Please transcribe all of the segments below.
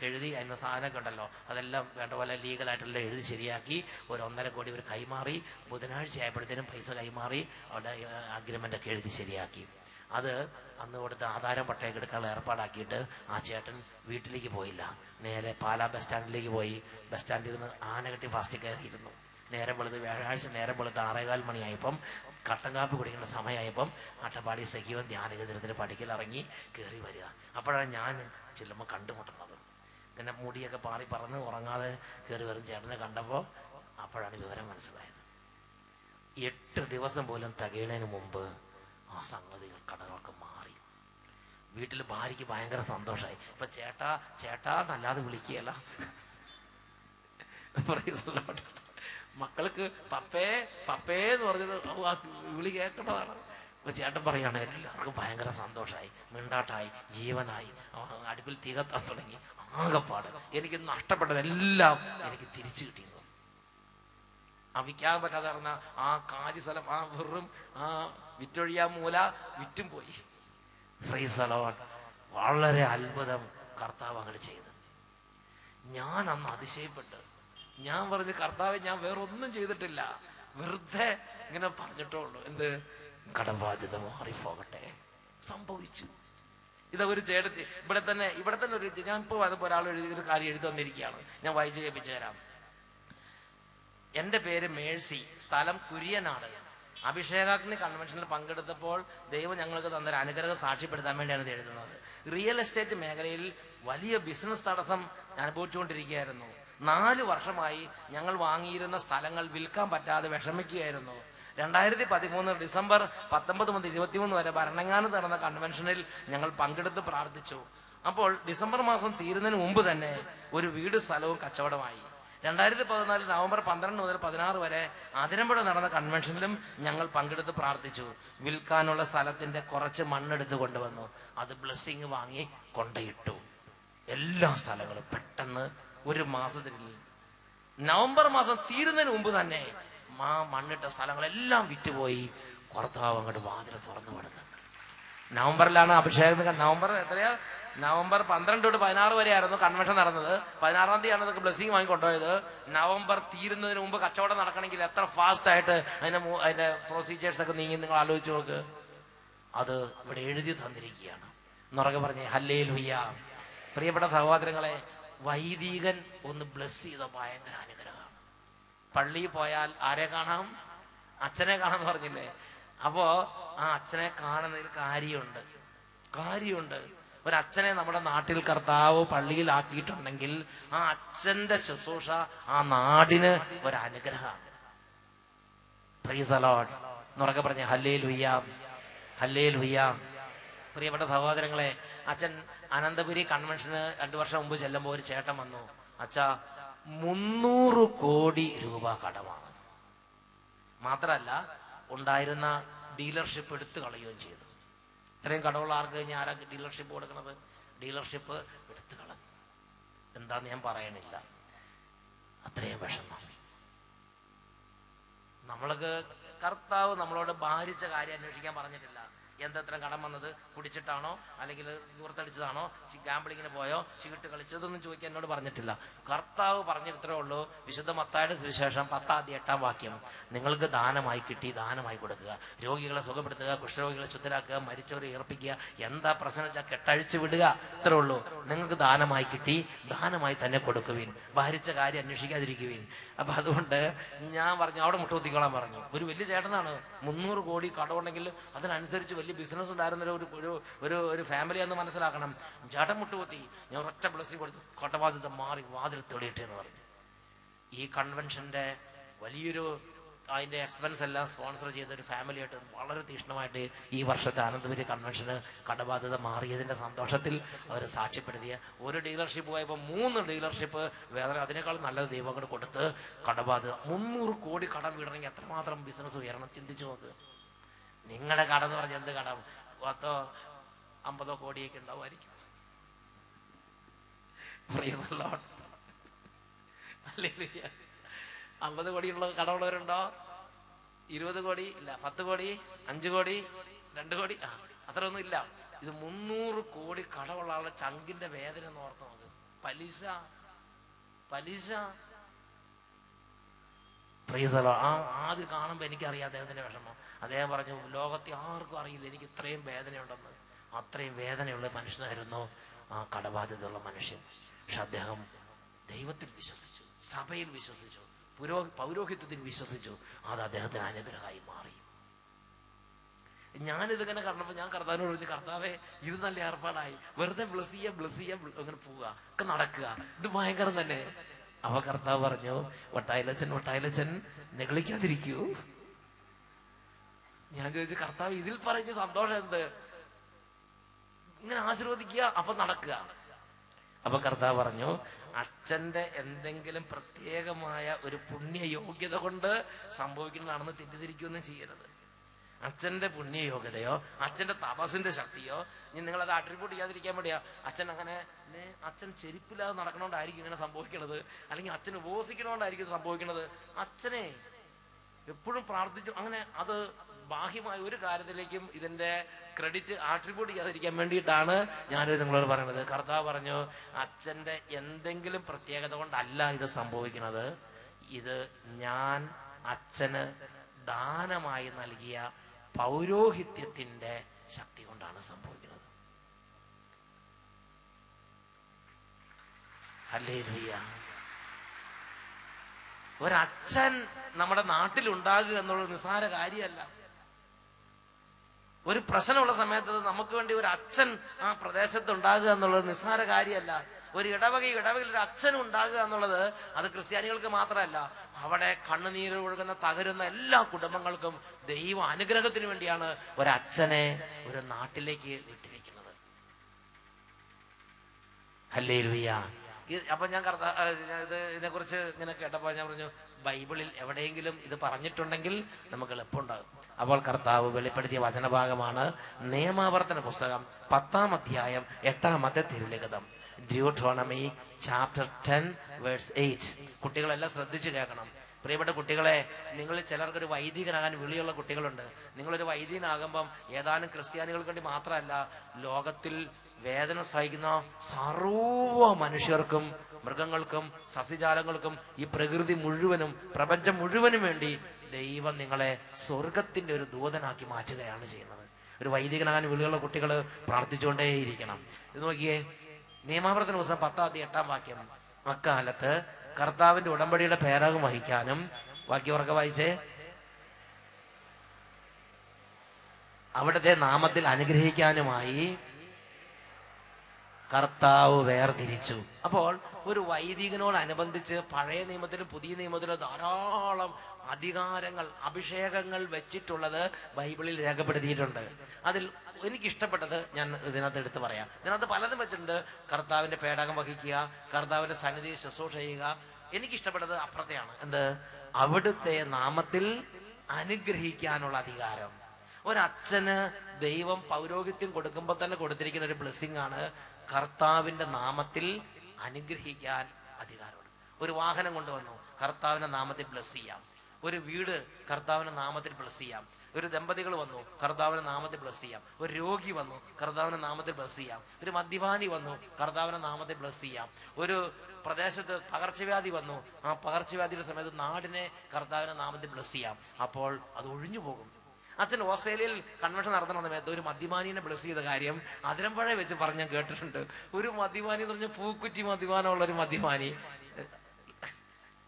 എഴുതി അതിന് സാധനമൊക്കെ ഉണ്ടല്ലോ, അതെല്ലാം വേണ്ട പോലെ ലീഗലായിട്ടുള്ള എഴുതി ശരിയാക്കി ഒരു 1.5 കോടി ഇവർ കൈമാറി. ബുധനാഴ്ച ആയപ്പോഴത്തേനും പൈസ കൈമാറി അവിടെ അഗ്രിമെൻ്റൊക്കെ എഴുതി ശരിയാക്കി. അത് അന്ന് കൊടുത്ത് ആധാരം പട്ടയൊക്കെ എടുക്കാനുള്ള ഏർപ്പാടാക്കിയിട്ട് ആ ചേട്ടൻ വീട്ടിലേക്ക് പോയില്ല, നേരെ പാലാ ബസ് സ്റ്റാൻഡിലേക്ക് പോയി. ബസ് സ്റ്റാൻഡിൽ നിന്ന് ആനകെട്ടി ഫാസ്റ്റ് കയറിയിരുന്നു. നേരം വെളുത്ത് വ്യാഴാഴ്ച നേരം വെളുത്ത് 6:15 മണിയായപ്പം കട്ടൻ കാപ്പി കുടിക്കേണ്ട സമയമായപ്പം അട്ടപ്പാടി സഖീവൻ ധ്യാനകേന്ദ്രത്തിന് പഠിക്കലിറങ്ങി കയറി വരിക. അപ്പോഴാണ് ഞാൻ ചെല്ലുമ്പോൾ കണ്ടുമുട്ടുന്നത്. ഇങ്ങനെ മുടിയൊക്കെ പാറി പറന്ന് ഉറങ്ങാതെ കയറി വരും ചേട്ടനെ കണ്ടപ്പോൾ അപ്പോഴാണ് വിവരം മനസ്സിലായത്. 8 ദിവസം പോലും തികയുന്നതിന് മുമ്പ് ആ സംഗതികൾ കടകളൊക്കെ മാറി. വീട്ടിൽ ഭാര്യയ്ക്ക് ഭയങ്കര സന്തോഷമായി. ഇപ്പൊ ചേട്ടാ ചേട്ടാ എന്നല്ലാതെ വിളിക്കുകയല്ല, മക്കൾക്ക് പപ്പേ പപ്പേ എന്ന് പറഞ്ഞത് വിളി കേൾക്കേണ്ടതാണ്. ഇപ്പൊ ചേട്ടൻ പറയാണ് എല്ലാവർക്കും ഭയങ്കര സന്തോഷമായി, മിണ്ടാട്ടായി, ജീവനായി, അടുപ്പിൽ തീ കത്താൻ തുടങ്ങി. ആകെപ്പാട് എനിക്ക് നഷ്ടപ്പെട്ടതെല്ലാം എനിക്ക് തിരിച്ചു കിട്ടിയത്. ആ വിൽക്കാൻ പറ്റാതെ പറഞ്ഞ ആ കാര്യസ്ഥലം, ആ വെറും ആ വിറ്റൊഴിയാ മൂല വിറ്റും പോയി. Price the Lord. വളരെ അത്ഭുതം കർത്താവ് അങ്ങനെ ചെയ്തു. ഞാൻ അന്ന് അതിശയപ്പെട്ട് ഞാൻ പറഞ്ഞു, കർത്താവ് ഞാൻ വേറൊന്നും ചെയ്തിട്ടില്ല, വെറുതെ ഇങ്ങനെ പറഞ്ഞിട്ടുള്ളൂ. എന്ത്? കടബാധ്യത മാറിപ്പോകട്ടെ. സംഭവിച്ചു. ഇതൊരു ചേട്ടത്തി ഇവിടെ തന്നെ ഒരു, ഞാൻ ഇപ്പോൾ വന്നപ്പോൾ ഒരാൾ ഒരു കാര്യം എഴുതി തന്നിരിക്കുകയാണ്, ഞാൻ വായിച്ച് കേൾപ്പിച്ചു തരാം. എൻ്റെ പേര് മേഴ്സി, സ്ഥലം കുര്യനാട്. അഭിഷേകാഗ്നി കൺവെൻഷനിൽ പങ്കെടുത്തപ്പോൾ ദൈവം ഞങ്ങൾക്ക് തന്നൊരു അനുഗ്രഹം സാക്ഷ്യപ്പെടുത്താൻ വേണ്ടിയാണ് ഇത് എഴുതുന്നത്. റിയൽ എസ്റ്റേറ്റ് മേഖലയിൽ വലിയ ബിസിനസ് തടസ്സം അനുഭവിച്ചുകൊണ്ടിരിക്കുകയായിരുന്നു. 4 വർഷമായി ഞങ്ങൾ വാങ്ങിയിരുന്ന സ്ഥലങ്ങൾ വിൽക്കാൻ പറ്റാതെ വിഷമിക്കുകയായിരുന്നു. 2013 ഡിസംബർ 19 മുതൽ 23 വരെ ഭരണങ്ങാനത്ത് നടന്ന കൺവെൻഷനിൽ ഞങ്ങൾ പങ്കെടുത്ത് പ്രാർത്ഥിച്ചു. അപ്പോൾ ഡിസംബർ മാസം തീരുന്നതിന് മുമ്പ് തന്നെ ഒരു വീട് സ്ഥലവും കച്ചവടമായി. 2014 നവംബർ 12 മുതൽ 16 വരെ അതിരമ്പുഴ നടന്ന കൺവെൻഷനിലും ഞങ്ങൾ പങ്കെടുത്ത് പ്രാർത്ഥിച്ചു. വിൽക്കാനുള്ള സ്ഥലത്തിന്റെ കുറച്ച് മണ്ണെടുത്ത് കൊണ്ടുവന്നു. അത് ബ്ലെസ്സിങ് വാങ്ങി കൊണ്ടയിട്ടു. എല്ലാ സ്ഥലങ്ങളും പെട്ടെന്ന് ഒരു മാസത്തിൽ, നവംബർ മാസം തീരുന്നതിന് മുമ്പ് തന്നെ മണ്ണിട്ട സ്ഥലങ്ങളെല്ലാം വിറ്റുപോയി. കർത്താവ് അങ്ങോട്ട് വാതിൽ തുറന്നു കൊടുത്തത്. നവംബറിലാണ് അഭിഷേകം. നവംബർ എത്രയാ? നവംബർ 12 തൊട്ട് 16 വരെ ആയിരുന്നു കൺവെൻഷൻ നടന്നത്. 16-ാം തീയതിയാണ് അതൊക്കെ ബ്ലെസ്സിങ് വാങ്ങി കൊണ്ടുപോയത്. നവംബർ തീരുന്നതിന് മുമ്പ് കച്ചവടം നടക്കണമെങ്കിൽ എത്ര ഫാസ്റ്റ് ആയിട്ട് അതിന്റെ പ്രൊസീജിയേഴ്സ് ഒക്കെ നീങ്ങി നിങ്ങൾ ആലോചിച്ച് നോക്ക്. അത് ഇവിടെ എഴുതി തന്നിരിക്കുകയാണ്. എന്നുറക്കെ പറഞ്ഞേ ഹല്ലേലൂയ. പ്രിയപ്പെട്ട സഹോദരങ്ങളെ, വൈദികൻ ഒന്ന് ബ്ലെസ് ചെയ്ത ഭയങ്കര അനുഗ്രഹമാണ്. പള്ളിയിൽ പോയാൽ ആരെ കാണാം? അച്ഛനെ കാണാമെന്ന് പറഞ്ഞില്ലേ? അപ്പോ ആ അച്ഛനെ കാണുന്നതിൽ കാര്യമുണ്ട്. ഒരച്ഛനെ നമ്മുടെ നാട്ടിൽ കർത്താവ് പള്ളിയിൽ ആക്കിയിട്ടുണ്ടെങ്കിൽ ആ അച്ഛന്റെ ശുശ്രൂഷ ആ നാടിന് ഒരനുഗ്രഹമാണ്. Praise the Lord. എന്നുറക്കെ പറഞ്ഞേ ഹല്ലേലൂയ, ഹല്ലേലൂയ. പ്രിയപ്പെട്ട സഹോദരങ്ങളെ, അച്ഛൻ അനന്തപുരി കൺവെൻഷന് 2 വർഷം മുമ്പ് ചെല്ലുമ്പോൾ ഒരു ചേട്ടൻ വന്നു. അച്ഛാ 300 കോടി രൂപ കടമാണ്. മാത്രല്ല ഉണ്ടായിരുന്ന ഡീലർഷിപ്പ് എടുത്തു കളയുകയും ചെയ്തു. ഇത്രയും കടമുള്ള ആർക്ക് കഴിഞ്ഞാൽ ആരാ ഡീലർഷിപ്പ് കൊടുക്കുന്നത്? ഡീലർഷിപ്പ് എടുത്തു കളഞ്ഞു. എന്താന്ന് ഞാൻ പറയണില്ല, അത്രയും വിഷമം. നമ്മൾക്ക് കർത്താവ് നമ്മളോട് ഭാരിച്ച കാര്യം അന്വേഷിക്കാൻ പറഞ്ഞിട്ടില്ല. എന്തത്ര കടം വന്നത്? കുടിച്ചിട്ടാണോ അല്ലെങ്കിൽ ദൂരത്തടിച്ചതാണോ, ഗാംബ്ലിങ്ങിന് പോയോ, ചീട്ട് കളിച്ചതൊന്നും ചോദിക്കാൻ എന്നോട് പറഞ്ഞിട്ടില്ല. കർത്താവ് പറഞ്ഞിത്രേ ഉള്ളൂ. വിശുദ്ധ മത്തായിയുടെ സുവിശേഷം 10-8 വാക്യം, നിങ്ങൾക്ക് ദാനമായി കിട്ടി, ദാനമായി കൊടുക്കുക. രോഗികളെ സുഖപ്പെടുത്തുക, കുഷ്ഠരോഗികളെ ശുദ്ധരാക്കുക, മരിച്ചവരെ ഏർപ്പിക്കുക. എന്താ പ്രശ്നം വെച്ചാൽ കെട്ടഴിച്ചു വിടുക. ഇത്രേ ഉള്ളൂ. നിങ്ങൾക്ക് ദാനമായി കിട്ടി, ദാനമായി തന്നെ കൊടുക്കുവിൻ. ഭാരിച്ച കാര്യം അന്വേഷിക്കാതിരിക്കുവിൻ. അപ്പൊ അതുകൊണ്ട് ഞാൻ പറഞ്ഞു, അവിടെ മുട്ടുകുത്തിക്കോളാൻ പറഞ്ഞു. ഒരു വലിയ ചേട്ടനാണ്, 300 കോടി കടമുണ്ടെങ്കിൽ അതിനനുസരിച്ച് വലിയ ബിസിനസ് ഉണ്ടായിരുന്ന ഒരു ഫാമിലിയാന്ന് മനസ്സിലാക്കണം. ചേട്ടൻ മുട്ടുകുത്തി. ഞാൻ ഒറ്റ ബ്ലെസ്സിങ് കൊടുത്തു. കടബാധ്യത മാറി, വാതിൽ തെളിയട്ടെ എന്ന് പറഞ്ഞു. ഈ കൺവെൻഷന്റെ വലിയൊരു അതിന്റെ എക്സ്പെൻസ് എല്ലാം സ്പോൺസർ ചെയ്ത ഒരു ഫാമിലിയായിട്ട് വളരെ തീക്ഷ്ണമായിട്ട് ഈ വർഷത്തെ അനന്തപുരി കൺവെൻഷന് കടബാധ്യത മാറിയതിന്റെ സന്തോഷത്തിൽ അവർ സാക്ഷ്യപ്പെടുത്തിയ ഒരു ഡീലർഷിപ്പ് പോയപ്പോൾ 3 ഡീലർഷിപ്പ് വേറെ അതിനേക്കാൾ നല്ലത് ദൈവം കൂടെ കൊടുത്ത് കടബാധ്യത 300 കോടി കടം വീടണമെങ്കിൽ എത്രമാത്രം ബിസിനസ് ഉയരണം ചിന്തിച്ചു നോക്ക്. നിങ്ങളുടെ കടം എന്ന് പറഞ്ഞാൽ എന്ത് കടം? 10-50 കോടിയൊക്കെ ഉണ്ടാവുമായിരിക്കും. 50 കോടിയുള്ള കടമുള്ളവരുണ്ടോ? 20 കോടി ഇല്ല, 10 കോടി, 5 കോടി, 2 കോടി, അത്രയൊന്നും ഇല്ല. ഇത് 300 കോടി കടമുള്ള ആളുടെ ചങ്കിന്റെ വേദന എന്ന് ഓർത്ത് നോക്ക്. പലിശ പലിശ. പ്രീസലോ ആദ്യം കാണുമ്പോൾ എനിക്കറിയാം അദ്ദേഹത്തിന്റെ വിഷമം. അദ്ദേഹം പറഞ്ഞു, ലോകത്തെ ആർക്കും അറിയില്ല എനിക്ക് ഇത്രയും വേദനയുണ്ടെന്ന്. അത്രയും വേദനയുള്ള മനുഷ്യനായിരുന്നു ആ കടബാധ്യതയുള്ള മനുഷ്യൻ. പക്ഷെ അദ്ദേഹം ദൈവത്തിൽ വിശ്വസിച്ചു, സഭയിൽ വിശ്വസിച്ചു, പൗരോഹിത്യത്തിൽ വിശ്വസിച്ചു. അത് അദ്ദേഹത്തിന് അനുഗ്രഹമായി മാറി. ഞാനിതിങ്ങനെ കണ്ടപ്പോൾ ഞാൻ കർത്താവിനോട് പറഞ്ഞു, കർത്താവേ ഇത് നല്ല ഏർപ്പാടായി, വെറുതെ ബ്ലസ് ചെയ്യാൻ അങ്ങനെ പോവുക ഒക്കെ നടക്കുക, ഇത് ഭയങ്കരം തന്നെ. അവ കർത്താവ് പറഞ്ഞു, വട്ടായിലച്ചൻ നെഗളിക്കാതിരിക്കൂ. ഞാൻ ചോദിച്ചു, കർത്താവ് ഇതിൽ പറഞ്ഞ സന്തോഷം എന്ത്? ഇങ്ങനെ ആശീർവദിക്കുക, അപ്പൊ നടക്കുക. അപ്പൊ കർത്താവ് പറഞ്ഞു, അച്ഛന്റെ എന്തെങ്കിലും പ്രത്യേകമായ ഒരു പുണ്യയോഗ്യത കൊണ്ട് സംഭവിക്കുന്നതാണെന്ന് തെറ്റിദ്ധരിക്കുകയൊന്നും ചെയ്യരുത്. അച്ഛന്റെ പുണ്യയോഗ്യതയോ അച്ഛന്റെ തപസിന്റെ ശക്തിയോ നിങ്ങളത് അട്രിബ്യൂട്ട് ചെയ്യാതിരിക്കാൻ വേണ്ടിയാ. അച്ഛൻ ചെരുപ്പില്ലാതെ നടക്കണോണ്ടായിരിക്കും ഇങ്ങനെ സംഭവിക്കണത്, അല്ലെങ്കിൽ അച്ഛൻ ഉപവസിക്കണോണ്ടായിരിക്കും സംഭവിക്കണത്. അച്ഛനെ എപ്പോഴും പ്രാർത്ഥിച്ചു അങ്ങനെ അത് ബാഹ്യമായ ഒരു കാര്യത്തിലേക്കും ഇതിന്റെ ക്രെഡിറ്റ് ആട്രിബ്യൂട്ട് ചെയ്യാതിരിക്കാൻ വേണ്ടിയിട്ടാണ് ഞാനിത് നിങ്ങളോട് പറയണത്. കർത്താവ് പറഞ്ഞു, അച്ഛന്റെ എന്തെങ്കിലും പ്രത്യേകത കൊണ്ടല്ല ഇത് സംഭവിക്കുന്നത്, ഇത് ഞാൻ അച്ഛന് ദാനമായി നൽകിയ പൗരോഹിത്യത്തിന്റെ ശക്തി കൊണ്ടാണ് സംഭവിക്കുന്നത്. ഹല്ലേലൂയ. ഒരച്ഛൻ നമ്മുടെ നാട്ടിലുണ്ടാകുക എന്നുള്ളത് നിസ്സാര കാര്യമല്ല. ഒരു പ്രശ്നമുള്ള സമയത്ത് നമുക്ക് വേണ്ടി ഒരു അച്ഛൻ ആ പ്രദേശത്ത് ഉണ്ടാകുക എന്നുള്ളത് നിസ്സാര കാര്യമല്ല. ഒരു ഇടവകയിൽ ഒരു അച്ഛൻ ഉണ്ടാകുക എന്നുള്ളത് അത് ക്രിസ്ത്യാനികൾക്ക് മാത്രമല്ല, അവിടെ കണ്ണുനീര് ഒഴുകുന്ന തകരുന്ന എല്ലാ കുടുംബങ്ങൾക്കും ദൈവ അനുഗ്രഹത്തിന് വേണ്ടിയാണ് ഒരച്ഛനെ ഒരു നാട്ടിലേക്ക് വിട്ടിരിക്കുന്നത്. ഹല്ലേലൂയ. അപ്പൊ ഞാൻ ഇതിനെക്കുറിച്ച് ഇങ്ങനെ കേട്ടപ്പോൾ ഞാൻ പറഞ്ഞു, ബൈബിളിൽ എവിടെയെങ്കിലും ഇത് പറഞ്ഞിട്ടുണ്ടെങ്കിൽ നമുക്ക് എളുപ്പമുണ്ടാകും. അപ്പോൾ കർത്താവ് വെളിപ്പെടുത്തിയ വചനഭാഗമാണ് നിയമാവർത്തന പുസ്തകം 10-ാം അധ്യായം 8-ാമത്തെ തിരുലിഖിതം, ഡ്യൂട്ടോണമി ചാപ്റ്റർ 10 വേഴ്സ് 8. കുട്ടികളെല്ലാം ശ്രദ്ധിച്ചു കേൾക്കണം. പ്രിയപ്പെട്ട കുട്ടികളെ, നിങ്ങളിൽ ചിലർക്കൊരു വൈദികനാകാൻ വിളിയുള്ള കുട്ടികളുണ്ട്. നിങ്ങളൊരു വൈദികനാകുമ്പം ഏതാനും ക്രിസ്ത്യാനികൾക്ക് വേണ്ടി മാത്രമല്ല, ലോകത്തിൽ വേദന സഹിക്കുന്ന സർവ്വ മനുഷ്യർക്കും, മൃഗങ്ങൾക്കും, സസ്യജാലങ്ങൾക്കും, ഈ പ്രകൃതി മുഴുവനും, പ്രപഞ്ചം മുഴുവനും വേണ്ടി ദൈവം നിങ്ങളെ സ്വർഗത്തിന്റെ ഒരു ദൂതനാക്കി മാറ്റുകയാണ് ചെയ്യുന്നത്. ഒരു വൈദികനാകാൻ വിളിയുള്ള കുട്ടികൾ പ്രാർത്ഥിച്ചുകൊണ്ടേയിരിക്കണം. ഇത് നോക്കിയേ, നിയമാവർത്തന പുസ്തകം 10-ാം അധ്യായം 8-ാം വാക്യം. അക്കാലത്ത് കർത്താവിന്റെ ഉടമ്പടിയുടെ പേരകം വഹിക്കാനും, വാക്യം ഉറക്കെ വായിച്ചേ, അവിടുത്തെ നാമത്തിൽ അനുഗ്രഹിക്കാനുമായി കർത്താവ് വേർതിരിച്ചു. അപ്പോൾ ഒരു വൈദികനോടനുബന്ധിച്ച് പഴയ നിയമത്തിലും പുതിയ നിയമത്തിലും ധാരാളം അധികാരങ്ങൾ, അഭിഷേകങ്ങൾ വെച്ചിട്ടുള്ളത് ബൈബിളിൽ രേഖപ്പെടുത്തിയിട്ടുണ്ട്. അതിൽ എനിക്കിഷ്ടപ്പെട്ടത് ഞാൻ ഇതിനകത്ത് എടുത്ത് പറയാം. ഇതിനകത്ത് പലതും വെച്ചിട്ടുണ്ട്. കർത്താവിന്റെ പേടകം വഹിക്കുക, കർത്താവിന്റെ സന്നിധി ശുശ്രൂഷ ചെയ്യുക. എനിക്കിഷ്ടപ്പെട്ടത് അപ്പുറത്തെയാണ്. എന്ത്? അവിടുത്തെ നാമത്തിൽ അനുഗ്രഹിക്കാനുള്ള അധികാരം. ഒരച്ഛന് ദൈവം പൗരോഹിത്യം കൊടുക്കുമ്പോൾ തന്നെ കൊടുത്തിരിക്കുന്ന ഒരു ബ്ലെസ്സിങ് ആണ് കർത്താവിന്റെ നാമത്തിൽ അനുഗ്രഹിക്കാൻ അധികാരമുണ്ട്. ഒരു വാഹനം കൊണ്ടുവന്നു, കർത്താവിന്റെ നാമത്തിൽ ബ്ലെസ് ചെയ്യാം. ഒരു വീട് കർത്താവിന്റെ നാമത്തിൽ ബ്ലെസ് ചെയ്യാം. ഒരു ദമ്പതികൾ വന്നു, കർത്താവിന്റെ നാമത്തിൽ ബ്ലെസ് ചെയ്യാം. ഒരു രോഗി വന്നു, കർത്താവിന്റെ നാമത്തിൽ ബ്ലെസ് ചെയ്യാം. ഒരു മദ്യപാനി വന്നു, കർത്താവിന്റെ നാമത്തിൽ ബ്ലെസ് ചെയ്യാം. ഒരു പ്രദേശത്ത് പകർച്ചവ്യാധി വന്നു, ആ പകർച്ചവ്യാധിയുടെ സമയത്ത് നാടിനെ കർത്താവിന്റെ നാമത്തിൽ ബ്ലെസ് ചെയ്യാം. അപ്പോൾ അത് ഒഴിഞ്ഞു പോകും. അച്ഛൻ ഓസ്ട്രേലിയയിൽ കൺവെൻഷൻ നടത്തുന്ന സമയത്ത് ഒരു മദ്യപാനിനെ ബ്ലെസ് ചെയ്ത കാര്യം അതിരമ്പഴ വെച്ച് പറഞ്ഞ് കേട്ടിട്ടുണ്ട്. ഒരു മദ്യപാനി എന്ന് പറഞ്ഞാൽ പൂക്കുറ്റി മദ്യപാനമുള്ള ഒരു മദ്യപാനി,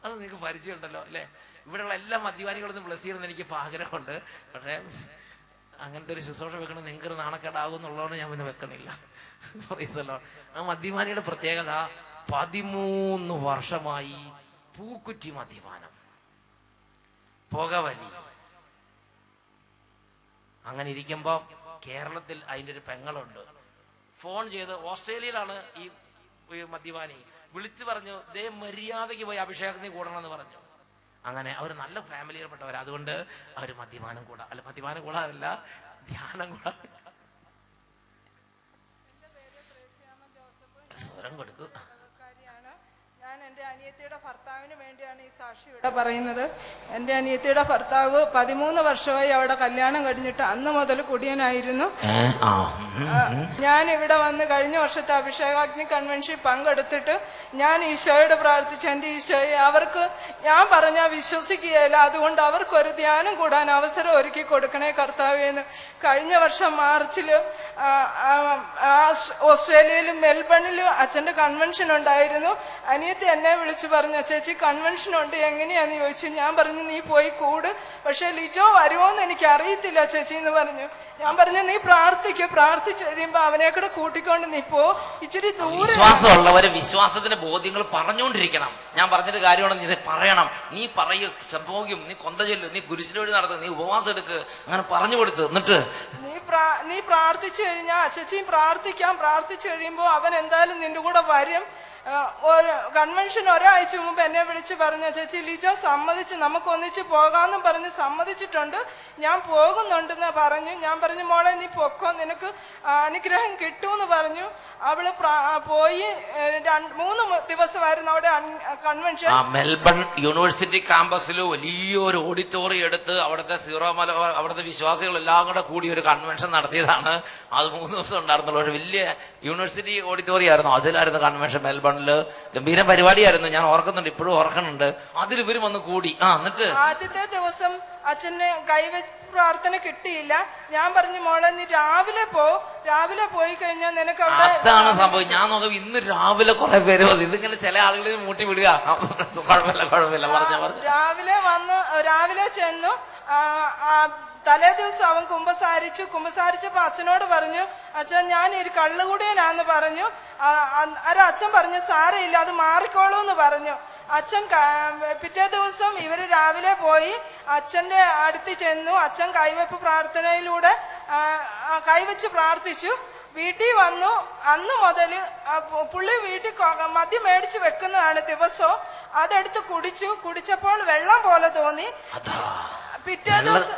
അത് നിങ്ങൾക്ക് പരിചയമുണ്ടല്ലോ അല്ലെ? ഇവിടെയുള്ള എല്ലാ മദ്യപാനികളൊന്നും ബ്ലെസ് ചെയ്യണമെന്ന് എനിക്ക് ആഗ്രഹമുണ്ട്. പക്ഷേ അങ്ങനത്തെ ഒരു ശുശ്രൂഷ വെക്കണം നിങ്ങൾക്ക് നാണക്കേടാകും എന്നുള്ളതുകൊണ്ട് ഞാൻ പിന്നെ വെക്കണില്ല. ആ മദ്യപാനിയുടെ പ്രത്യേകത 13 വർഷമായി പൂക്കുറ്റി മദ്യപാനം, പുകവലി. അങ്ങനെ ഇരിക്കുമ്പോ കേരളത്തിൽ അതിൻ്റെ ഒരു പെങ്ങളുണ്ട്. ഫോൺ ചെയ്ത്, ഓസ്ട്രേലിയയിലാണ് ഈ മദ്യപാനി, വിളിച്ചു പറഞ്ഞു, ദേ മര്യാദയ്ക്ക് പോയി അഭിഷേകത്തിന് കൂടണമെന്ന് പറഞ്ഞു. അങ്ങനെ അവർ നല്ല ഫാമിലിയിൽപ്പെട്ടവർ, അതുകൊണ്ട് അവർ മദ്യപാനം കൂടാതല്ല, ധ്യാനം കൂടാ. സ്വരം കൊടുക്കും. ഞാൻ എൻ്റെ അനിയത്തിയുടെ ഭർത്താവിന് വേണ്ടിയാണ് ഈ സാക്ഷി ഇവിടെ പറയുന്നത്. എൻ്റെ അനിയത്തിയുടെ ഭർത്താവ് 13 വർഷമായി അവിടെ കല്യാണം കഴിഞ്ഞിട്ട് അന്ന് മുതൽ കുടിയനായിരുന്നു. ഞാൻ ഇവിടെ വന്ന് കഴിഞ്ഞ വർഷത്തെ അഭിഷേകാഗ്നി കൺവെൻഷൻ പങ്കെടുത്തിട്ട് ഞാൻ ഈശോയോട് പ്രാർത്ഥിച്ചു, എൻ്റെ ഈശോയെ അവർക്ക് ഞാൻ പറഞ്ഞാൽ വിശ്വസിക്കുകയില്ല, അതുകൊണ്ട് അവർക്കൊരു ധ്യാനം കൂടാൻ അവസരം ഒരുക്കി കൊടുക്കണേ കർത്താവേന്ന്. കഴിഞ്ഞ വർഷം മാർച്ചിൽ ഓസ്ട്രേലിയയിലും മെൽബണിലും അച്ഛൻ്റെ കൺവെൻഷൻ ഉണ്ടായിരുന്നു. അനിയത്തി എന്നെ വിളിച്ചു പറഞ്ഞു, ചേച്ചി കൺവെൻഷൻ ഉണ്ട്, എങ്ങനെയാന്ന് ചോദിച്ചു. ഞാൻ പറഞ്ഞു നീ പോയി കൂട്, പക്ഷെ ലിജോ വരുമോന്ന് എനിക്ക് അറിയത്തില്ല ചേച്ചി എന്ന് പറഞ്ഞു. ഞാൻ പറഞ്ഞു നീ പ്രാർത്ഥിച്ചു കഴിയുമ്പോ അവനെ കൂടെ കൂട്ടിക്കൊണ്ട് നീ പോ, ഇച്ചിരി ദൂരം. വിശ്വാസമുള്ളവര് വിശ്വാസത്തിന്റെ ബോധ്യങ്ങൾ പറഞ്ഞുകൊണ്ടിരിക്കണം. ഞാൻ പറഞ്ഞൊരു കാര്യമാണ്, നീ പറയണം, നീ പറയൂ, സംഭവിക്കും, നീ കൊന്ത ചെല്ലു, നീ കുരിശിന്റെ വഴി നടത്തുക, നീ ഉപവാസം എടുക്ക്, അങ്ങനെ പറഞ്ഞു കൊടുത്ത് എന്നിട്ട് നീ പ്രാർത്ഥിച്ചു കഴിഞ്ഞാൽ ചേച്ചിയും പ്രാർത്ഥിച്ചു കഴിയുമ്പോ അവൻ എന്തായാലും നിന്റെ കൂടെ വരും. കൺവെൻഷൻ ഒരാഴ്ച മുമ്പ് എന്നെ വിളിച്ച് പറഞ്ഞു, ചേച്ചി ലിജോ സമ്മതിച്ച് നമുക്ക് ഒന്നിച്ച് പോകാമെന്നും പറഞ്ഞ് സമ്മതിച്ചിട്ടുണ്ട്, ഞാൻ പോകുന്നുണ്ടെന്ന് പറഞ്ഞു. ഞാൻ പറഞ്ഞു മോളെ നീ പൊക്കോ, നിനക്ക് അനുഗ്രഹം കിട്ടുമെന്ന് പറഞ്ഞു. അവള് പോയി 3 ദിവസമായിരുന്നു അവിടെ കൺവെൻഷൻ. മെൽബൺ യൂണിവേഴ്സിറ്റി ക്യാമ്പസിൽ വലിയൊരു ഓഡിറ്റോറിയം എടുത്ത് അവിടുത്തെ സീറോ മലബാർ അവിടുത്തെ വിശ്വാസികൾ എല്ലാം കൂടെ കൂടി ഒരു കൺവെൻഷൻ നടത്തിയതാണ്. അത് 3 ദിവസം ഉണ്ടായിരുന്നുള്ളൂ. പക്ഷെ വലിയ യൂണിവേഴ്സിറ്റി ഓഡിറ്റോറിയം ആയിരുന്നു, അതിലായിരുന്നു കൺവെൻഷൻ. മെൽബൺ ഗംഭീര പരിപാടിയായിരുന്നു, ഞാൻ ഓർക്കുന്നുണ്ട്, ഇപ്പോഴും ഓർക്കുന്നുണ്ട്. അതിൽ ഇവരും വന്ന് കൂടി. എന്നിട്ട് ആദ്യത്തെ ദിവസം അച്ഛന് കൈവച്ച് പ്രാർത്ഥന കിട്ടിയില്ല. ഞാൻ പറഞ്ഞു മോളെ നീ രാവിലെ പോയി കഴിഞ്ഞാൽ നിനക്ക് അതാണ് സംഭവം. ഞാൻ നോക്കാം ഇന്ന് രാവിലെ കുറെ പേര് ഇതിങ്ങനെ ചില ആളുകളിൽ മൂട്ടി വിടുക. കുഴപ്പമില്ല പറഞ്ഞു. രാവിലെ ചെന്നു. തലേ ദിവസം അവൻ കുമ്പസാരിച്ചപ്പോ അച്ഛനോട് പറഞ്ഞു, അച്ഛൻ ഞാൻ ഒരു കള്ളുകൂടിയനാന്ന് പറഞ്ഞു. അച്ഛൻ പറഞ്ഞു സാരയില്ല, അത് മാറിക്കോളൂ എന്ന് പറഞ്ഞു. അച്ഛൻ പിറ്റേ ദിവസം ഇവര് രാവിലെ പോയി അച്ഛന്റെ അടുത്ത് ചെന്നു. അച്ഛൻ കൈവെപ്പ് പ്രാർത്ഥനയിലൂടെ കൈവച്ച് പ്രാർത്ഥിച്ചു. വീട്ടിൽ വന്നു. അന്ന് മുതൽ പുള്ളി വീട്ടിൽ മദ്യം മേടിച്ച് വെക്കുന്നതാണ് ദിവസവും. അതെടുത്ത് കുടിച്ചപ്പോൾ വെള്ളം പോലെ തോന്നി. പിറ്റേ ദിവസം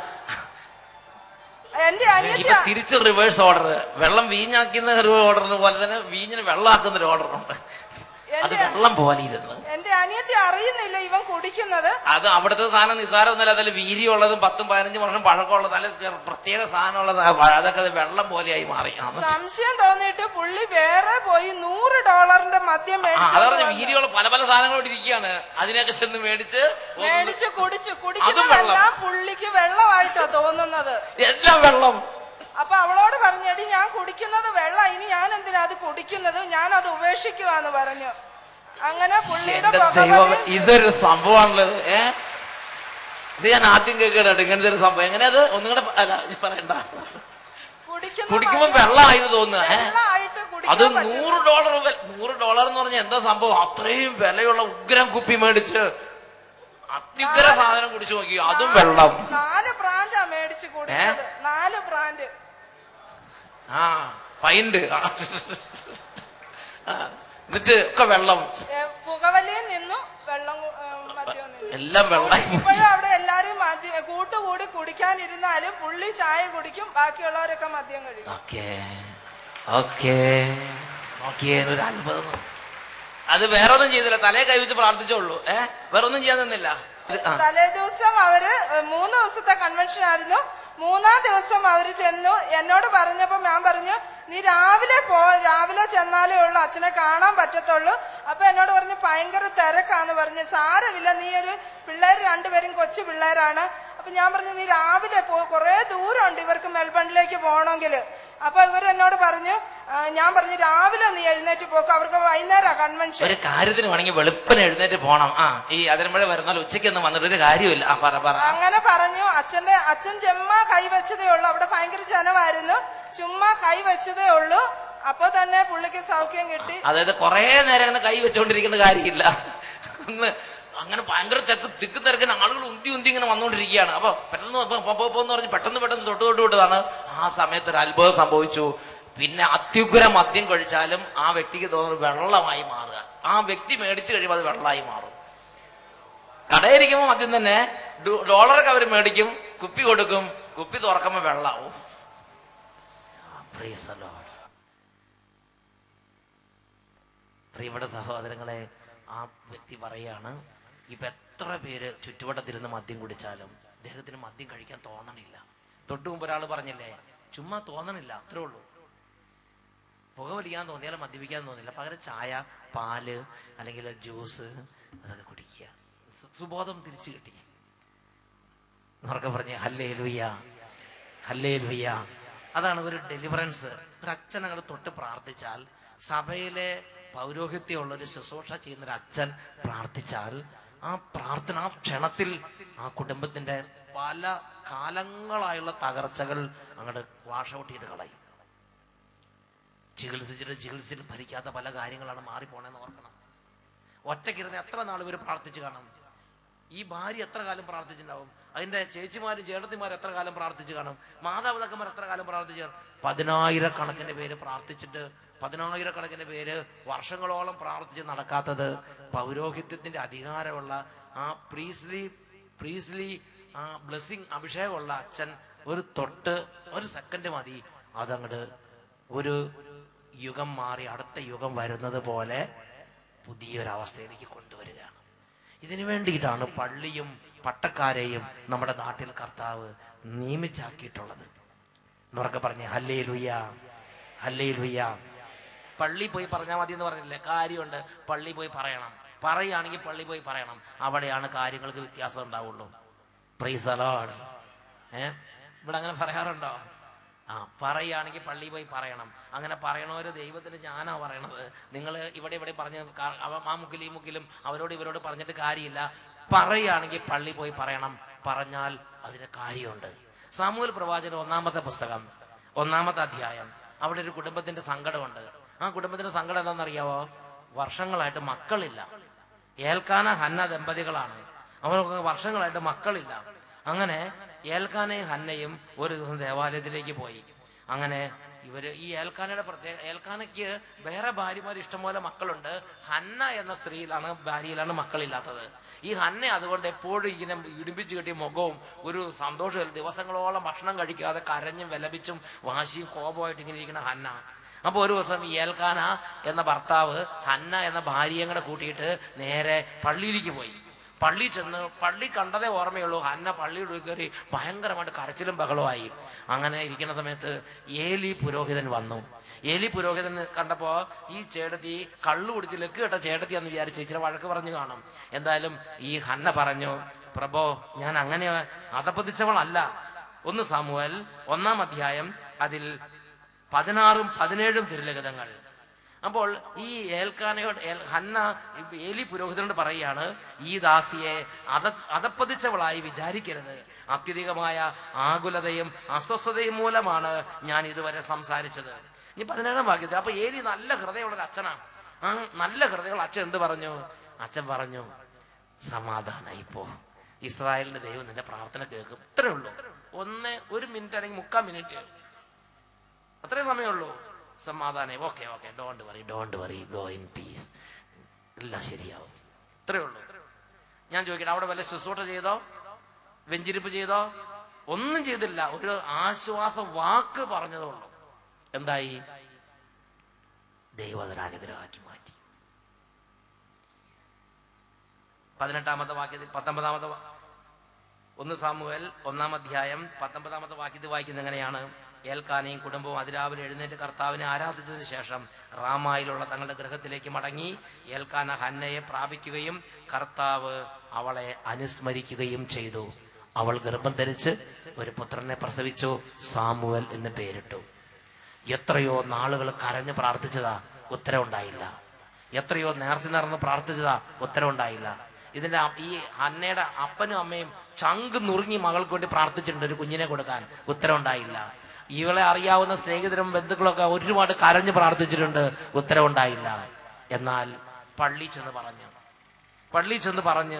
തിരിച്ച് റിവേഴ്സ് ഓർഡർ, വെള്ളം വീഞ്ഞാക്കുന്ന ഒരു ഓർഡറിന് പോലെ തന്നെ വീഞ്ഞിന് വെള്ളമാക്കുന്ന ഒരു ഓർഡറുണ്ട്. അത് വെള്ളം പോലെ ഇരുന്ന് എന്റെ അനിയത്തി അറിയുന്നില്ല ഇവൻ കുടിക്കുന്നത്. അത് അവിടുത്തെ സാധനം നിസാരമൊന്നുമല്ല, അതിൽ വീര്യമുള്ളതും 10-15 വർഷം പഴക്കമുള്ളത്, നല്ല പ്രത്യേക സാധനമുള്ളത്, അതൊക്കെ അത് വെള്ളം പോലെയായി മാറി. സംശയം തോന്നിയിട്ട് പുള്ളി വേറെ പോയി $100 മദ്യം മേടിച്ചു. വീര്യമുള്ള പല പല സാധനങ്ങളോട് ഇരിക്കുകയാണ്, അതിനൊക്കെ ചെന്ന് മേടിച്ച് കുടിക്കുന്നതല്ല, പുള്ളിക്ക് വെള്ളമായിട്ടോ തോന്നുന്നത്, എല്ലാം വെള്ളം. അപ്പൊ അവളോട് പറഞ്ഞടി ഞാൻ കുടിക്കുന്നത് വെള്ളം, ഇനി ഞാൻ എന്തിനാ അത് കുടിക്കുന്നത്, ഞാൻ അത് ഉപേക്ഷിക്കുവാന്ന് പറഞ്ഞു. അങ്ങനെ പുള്ളിയുടെ ഇതൊരു സംഭവമാണല്ലോ. ഇത് ഞാൻ ആദ്യം കേൾക്കട്ടെ ഇങ്ങനത്തെ ഒരു സംഭവം. എങ്ങനെയത് ഒന്നും കൂടെ പറയണ്ട. കുടിക്കുമ്പോ വെള്ളമായിരുന്നു തോന്നുക. അത് $100 എന്ന് പറഞ്ഞാൽ എന്താ സംഭവം? അത്രയും വിലയുള്ള ഉഗ്രം കുപ്പി മേടിച്ച് അത്യുഗ്ര സാധനം കുടിച്ചു നോക്കി, അതും വെള്ളം. 4 ബ്രാൻഡാ മേടിച്ച് കുടിച്ചത്. 4 ബ്രാൻഡ്. പൈന്റ്. എന്നിട്ട് ഒക്കെ വെള്ളം. പുകവലിയിൽ നിന്നു വെള്ളം എല്ലാം വെള്ളം. ഇപ്പോഴും അവിടെ എല്ലാരും കൂട്ടുകൂടി കുടിക്കാനിരുന്നാലും പുള്ളി ചായ കുടിക്കും, ബാക്കിയുള്ളവരൊക്കെ മദ്യം കഴിക്കും. ഒരു അത്ഭുതം. അത് വേറെ ഒന്നും ചെയ്തില്ല, തലയെ കൈവച്ച് പ്രാർത്ഥിച്ചോളൂ. വേറെ ഒന്നും ചെയ്യാൻ നിന്നില്ല. തലേ ദിവസം അവര് 3 ദിവസത്തെ കൺവെൻഷൻ ആയിരുന്നു. 3-ാം ദിവസം അവര് ചെന്നു. എന്നോട് പറഞ്ഞപ്പോ ഞാൻ പറഞ്ഞു നീ രാവിലെ ചെന്നാലേ ഉള്ളു അച്ഛനെ കാണാൻ പറ്റത്തുള്ളൂ. അപ്പൊ എന്നോട് പറഞ്ഞു ഭയങ്കര തിരക്കാന്ന് പറഞ്ഞു. സാരമില്ല, നീ ഒരു പിള്ളേർ 2 പേരും കൊച്ചു പിള്ളേരാണ്. അപ്പൊ ഞാൻ പറഞ്ഞു നീ രാവിലെ കുറെ ദൂരമുണ്ട് ഇവർക്ക് മെൽബണിലേക്ക് പോകണമെങ്കിൽ. അപ്പൊ ഇവരെന്നോട് പറഞ്ഞു, ഞാൻ പറഞ്ഞു രാവിലെ നീ എഴുന്നേറ്റ് പോക്കും, അവർക്ക് വൈകുന്നേരം കൺവെൻഷൻ. ഒരു കാര്യത്തിന് വേണമെങ്കിൽ വെളുപ്പിന് എഴുന്നേറ്റ് പോണം. ഈ അതിരമ്പഴ വരുന്നാൽ ഉച്ചയ്ക്കൊന്നും വന്നിട്ട് ഒരു കാര്യമില്ല. അങ്ങനെ പറഞ്ഞു. അച്ഛൻ ചുമ്മാ കൈവച്ചതേ ഉള്ളൂ. അവിടെ ഭയങ്കര ജനമായിരുന്നു. ചുമ്മാ കൈവച്ചതേ ഉള്ളൂ. അപ്പൊ തന്നെ പുള്ളിക്ക് സൗഖ്യം കിട്ടി. അതായത് കുറെ നേരം അങ്ങനെ കൈ വെച്ചോണ്ടിരിക്കേണ്ട കാര്യമില്ല. അങ്ങനെ ഭയങ്കര തിക്ക് തിരക്കിന് ആളുകൾ ഉന്തി ഇങ്ങനെ വന്നുകൊണ്ടിരിക്കുകയാണ്. അപ്പൊ പെട്ടെന്ന് പറഞ്ഞ് പെട്ടെന്ന് തൊട്ട് വിട്ടതാണ്. ആ സമയത്ത് ഒരു അത്ഭുതം സംഭവിച്ചു. പിന്നെ അത്യുഗ്ര മദ്യം കഴിച്ചാലും ആ വ്യക്തിക്ക് തോന്നുന്നത് വെള്ളമായി മാറുക. ആ വ്യക്തി മേടിച്ചു കഴിയുമ്പോൾ അത് വെള്ളമായി മാറും. കടയിരിക്കുമ്പോ മദ്യം തന്നെ ഡോളറൊക്കെ അവർ മേടിക്കും, കുപ്പി കൊടുക്കും, കുപ്പി തുറക്കുമ്പോ വെള്ളാവും. പ്രിയപ്പെട്ട സഹോദരങ്ങളെ, ആ വ്യക്തി പറയാണ്, ഇപ്പം എത്ര പേര് ചുറ്റുവട്ടത്തിരുന്ന് മദ്യം കുടിച്ചാലും അദ്ദേഹത്തിന് മദ്യം കഴിക്കാൻ തോന്നണില്ല. തൊട്ടു മുമ്പ് ഒരാൾ പറഞ്ഞില്ലേ, ചുമ്മാ തോന്നണില്ല, അത്രേ ഉള്ളൂ. പുക വലിക്കാൻ തോന്നിയാലും മദ്യപിക്കാൻ തോന്നില്ല, പകരം ചായ, പാല് അല്ലെങ്കിൽ ജ്യൂസ് അതൊക്കെ കുടിക്കുക. സുബോധം തിരിച്ചു കിട്ടി. എന്നൊക്കെ പറഞ്ഞ് ഹല്ലേലൂയ, ഹല്ലേലൂയ. അതാണ് ഒരു ഡെലിവറൻസ്. ഒരു അച്ഛൻ അങ്ങോട്ട് തൊട്ട് പ്രാർത്ഥിച്ചാൽ, സഭയിലെ പൗരോഹിത്യമുള്ളൊരു ശുശ്രൂഷ ചെയ്യുന്നൊരു അച്ഛൻ പ്രാർത്ഥിച്ചാൽ, ആ പ്രാർത്ഥന ആ ക്ഷണത്തിൽ ആ കുടുംബത്തിന്റെ പല കാലങ്ങളായുള്ള തകർച്ചകൾ അങ്ങോട്ട് വാഷ് ഔട്ട് ചെയ്ത് കളയും. ചികിത്സിച്ചിട്ട് ഭരിക്കാത്ത പല കാര്യങ്ങളാണ് മാറിപ്പോണെന്ന് ഓർക്കണം. ഒറ്റയ്ക്കിരുന്ന് എത്ര നാൾ ഇവർ പ്രാർത്ഥിച്ചു കാണും? ഈ ഭാര്യ എത്ര കാലം പ്രാർത്ഥിച്ചിട്ടുണ്ടാവും? അതിന്റെ ചേച്ചിമാരും ചേട്ടത്തിമാരും എത്ര കാലം പ്രാർത്ഥിച്ചു കാണും? മാതാപിതാക്കന്മാർ എത്ര കാലം പ്രാർത്ഥിച്ചു കാണും? 10,000-കണക്കിന് പേര് പ്രാർത്ഥിച്ചിട്ട് 10,000-കണക്കിന് പേര് വർഷങ്ങളോളം പ്രാർത്ഥിച്ച് നടക്കാത്തത് പൗരോഹിത്യത്തിന്റെ അധികാരമുള്ള ആ പ്രീസ്ലി ആ ബ്ലെസ്സിങ് അഭിഷേകമുള്ള അച്ഛൻ ഒരു തൊട്ട് ഒരു സെക്കൻഡ് മതി, അതങ്ങട് ഒരു യുഗം മാറി അടുത്ത യുഗം വരുന്നത് പോലെ പുതിയൊരവസ്ഥയിലേക്ക് കൊണ്ടുവരികയാണ്. ഇതിനു വേണ്ടിയിട്ടാണ് പള്ളിയും പട്ടക്കാരെയും നമ്മുടെ നാട്ടിൽ കർത്താവ് നിയമിച്ചാക്കിയിട്ടുള്ളത്. എന്നൊക്കെ പറഞ്ഞ് ഹല്ലേലൂയ, ഹല്ലേലൂയ. പള്ളി പോയി പറഞ്ഞാൽ മതി എന്ന് പറഞ്ഞില്ലേ? കാര്യമുണ്ട്. പള്ളി പോയി പറയണം. പറയുകയാണെങ്കിൽ പള്ളി പോയി പറയണം. അവിടെയാണ് കാര്യങ്ങൾക്ക് വ്യത്യാസം ഉണ്ടാവുള്ളൂ. Price the Lord. ഇവിടെ അങ്ങനെ പറയാറുണ്ടോ? പറയുകയാണെങ്കിൽ പള്ളി പോയി പറയണം. അങ്ങനെ പറയണവര് ദൈവത്തിന് ഞാനാ പറയണത്. നിങ്ങൾ ഇവിടെ പറഞ്ഞ് ആ മുക്കിലും ഈ മുക്കിലും അവരോട് ഇവരോട് പറഞ്ഞിട്ട് കാര്യമില്ല. പറയുകയാണെങ്കിൽ പള്ളി പോയി പറയണം. പറഞ്ഞാൽ അതിന് കാര്യമുണ്ട്. സാമൂഹ്യ പ്രവാചകന്റെ 1-ാമത്തെ പുസ്തകം 1-ാമത്തെ അധ്യായം. അവിടെ ഒരു കുടുംബത്തിന്റെ സങ്കടമുണ്ട്. ആ കുടുംബത്തിന്റെ സങ്കടം എന്താണെന്നറിയാവോ? വർഷങ്ങളായിട്ട് മക്കളില്ല. ഏൽക്കാന ഹന്ന ദമ്പതികളാണ്. അവർക്ക് വർഷങ്ങളായിട്ട് മക്കളില്ല. അങ്ങനെ ഏൽക്കാനയും ഹന്നയും ഒരു ദിവസം ദേവാലയത്തിലേക്ക് പോയി. അങ്ങനെ ഇവര് ഈ ഏൽക്കാനയ്ക്ക് വേറെ ഭാര്യമാർ ഇഷ്ടംപോലെ മക്കളുണ്ട്. ഹന്ന എന്ന ഭാര്യയിലാണ് മക്കളില്ലാത്തത്. ഈ ഹന്ന അതുകൊണ്ട് എപ്പോഴും ഇങ്ങനെ ഇടിപ്പിച്ചു കെട്ടിയ മുഖവും ഒരു സന്തോഷമില്ല. ദിവസങ്ങളോളം ഭക്ഷണം കഴിക്കാതെ കരഞ്ഞും വിലപിച്ചും വാശിയും കോപമായിട്ട് ഇങ്ങനെ ഇരിക്കുന്ന ഹന്ന. അപ്പൊ ഒരു ദിവസം ഈ ഏൽക്കാന എന്ന ഭർത്താവ് ഹന്ന എന്ന ഭാര്യയെ കൂടെ കൂട്ടിയിട്ട് നേരെ പള്ളിയിലേക്ക് പോയി. പള്ളി ചെന്ന് പള്ളി കണ്ടതേ ഓർമ്മയുള്ളൂ. ഹന്ന പള്ളിയുടെ കയറി ഭയങ്കരമായിട്ട് കരച്ചിലും ബഹളമായി. അങ്ങനെ ഇരിക്കുന്ന സമയത്ത് ഏലി പുരോഹിതൻ വന്നു. ഏലി പുരോഹിതൻ കണ്ടപ്പോ ഈ ചേട്ടത്തി കള്ളു കുടിച്ച് ലക്ക് കേട്ട ചേട്ടത്തിയാന്ന് വിചാരിച്ച് ഇച്ചിരി വഴക്ക് പറഞ്ഞു കാണും. എന്തായാലും ഈ ഹന്ന പറഞ്ഞു, പ്രഭോ, ഞാൻ അങ്ങനെ അധപ്പതിച്ചവളല്ല. 1 സാമുവേൽ 1-ാം അധ്യായം അതിൽ 16ഉം 17ഉം തിരുലിഖിതങ്ങൾ. അപ്പോൾ ഈ ഹന്ന ഏലി പുരോഹിതനോട് പറയുകയാണ്, ഈ ദാസിയെ അധപ്പതിച്ചവളായി വിചാരിക്കരുത്. അത്യധികമായ ആകുലതയും അസ്വസ്ഥതയും മൂലമാണ് ഞാൻ ഇതുവരെ സംസാരിച്ചത്. ഈ 17-ാം വാക്യത്തിൽ അപ്പൊ ഏലി നല്ല ഹൃദയമുള്ളൊരു അച്ഛനാണ്. ആ നല്ല ഹൃദയമുള്ള അച്ഛൻ എന്ത് പറഞ്ഞു? അച്ഛൻ പറഞ്ഞു, സമാധാനായി പോ, ഇസ്രായേലിന്റെ ദൈവം നിന്റെ പ്രാർത്ഥന കേൾക്കും. ഇത്രേ ഉള്ളൂ. 1 മിനിറ്റ് അല്ലെങ്കിൽ 3/4 മിനിറ്റ്, അത്രേ സമയമുള്ളൂ. സമാധാനം. Okay, don't worry, go in peace, എല്ലാം ശരിയാവും. ഇത്രേ ഉള്ളൂ. ഞാൻ ചോദിക്കട്ടെ, അവിടെ വല്ല ശുശ്രൂഷ ചെയ്തോ? വെഞ്ചിരിപ്പ് ചെയ്തോ? ഒന്നും ചെയ്തില്ല. ഒരു ആശ്വാസ വാക്ക് പറഞ്ഞതേ ഉള്ളൂ. എന്തായി? ദൈവം അതൊരു അനുഗ്രഹമാക്കി മാറ്റി. 18-ാമത്തെ വാക്യത്തിൽ 19-ാമത്തെ 1 സാമുവേൽ 1-ാം അധ്യായം 19-ാമത്തെ വാക്യത്തിൽ വായിക്കുന്നത് എങ്ങനെയാണ്? ഏൽക്കാനയും കുടുംബവും അതിരാവിലെ എഴുന്നേറ്റ് കർത്താവിനെ ആരാധിച്ചതിന് ശേഷം റാമായിലുള്ള തങ്ങളുടെ ഗൃഹത്തിലേക്ക് മടങ്ങി. ഏൽക്കാന ഹന്നയെ പ്രാപിക്കുകയും കർത്താവ് അവളെ അനുസ്മരിക്കുകയും ചെയ്തു. അവൾ ഗർഭം ധരിച്ച് ഒരു പുത്രനെ പ്രസവിച്ചു. സാമുവൽ എന്ന് പേരിട്ടു. എത്രയോ നാളുകൾ കരഞ്ഞ് പ്രാർത്ഥിച്ചതാ, ഉത്തരവുണ്ടായില്ല. എത്രയോ നേർച്ച നടന്ന് പ്രാർത്ഥിച്ചതാ, ഉത്തരവുണ്ടായില്ല. ഇതിന്റെ ഈ ഹന്നയുടെ അപ്പനും അമ്മയും ചങ്ക് നുറുങ്ങി മകൾക്ക് വേണ്ടി പ്രാർത്ഥിച്ചിട്ടുണ്ട് ഒരു കുഞ്ഞിനെ കൊടുക്കാൻ, ഉത്തരവുണ്ടായില്ല. ഇവളെ അറിയാവുന്ന സ്നേഹിതരും ബന്ധുക്കളൊക്കെ ഒരുപാട് കരഞ്ഞ് പ്രാർത്ഥിച്ചിട്ടുണ്ട്, ഉത്തരവുണ്ടായില്ല. എന്നാൽ പള്ളി ചെന്ന് പറഞ്ഞ്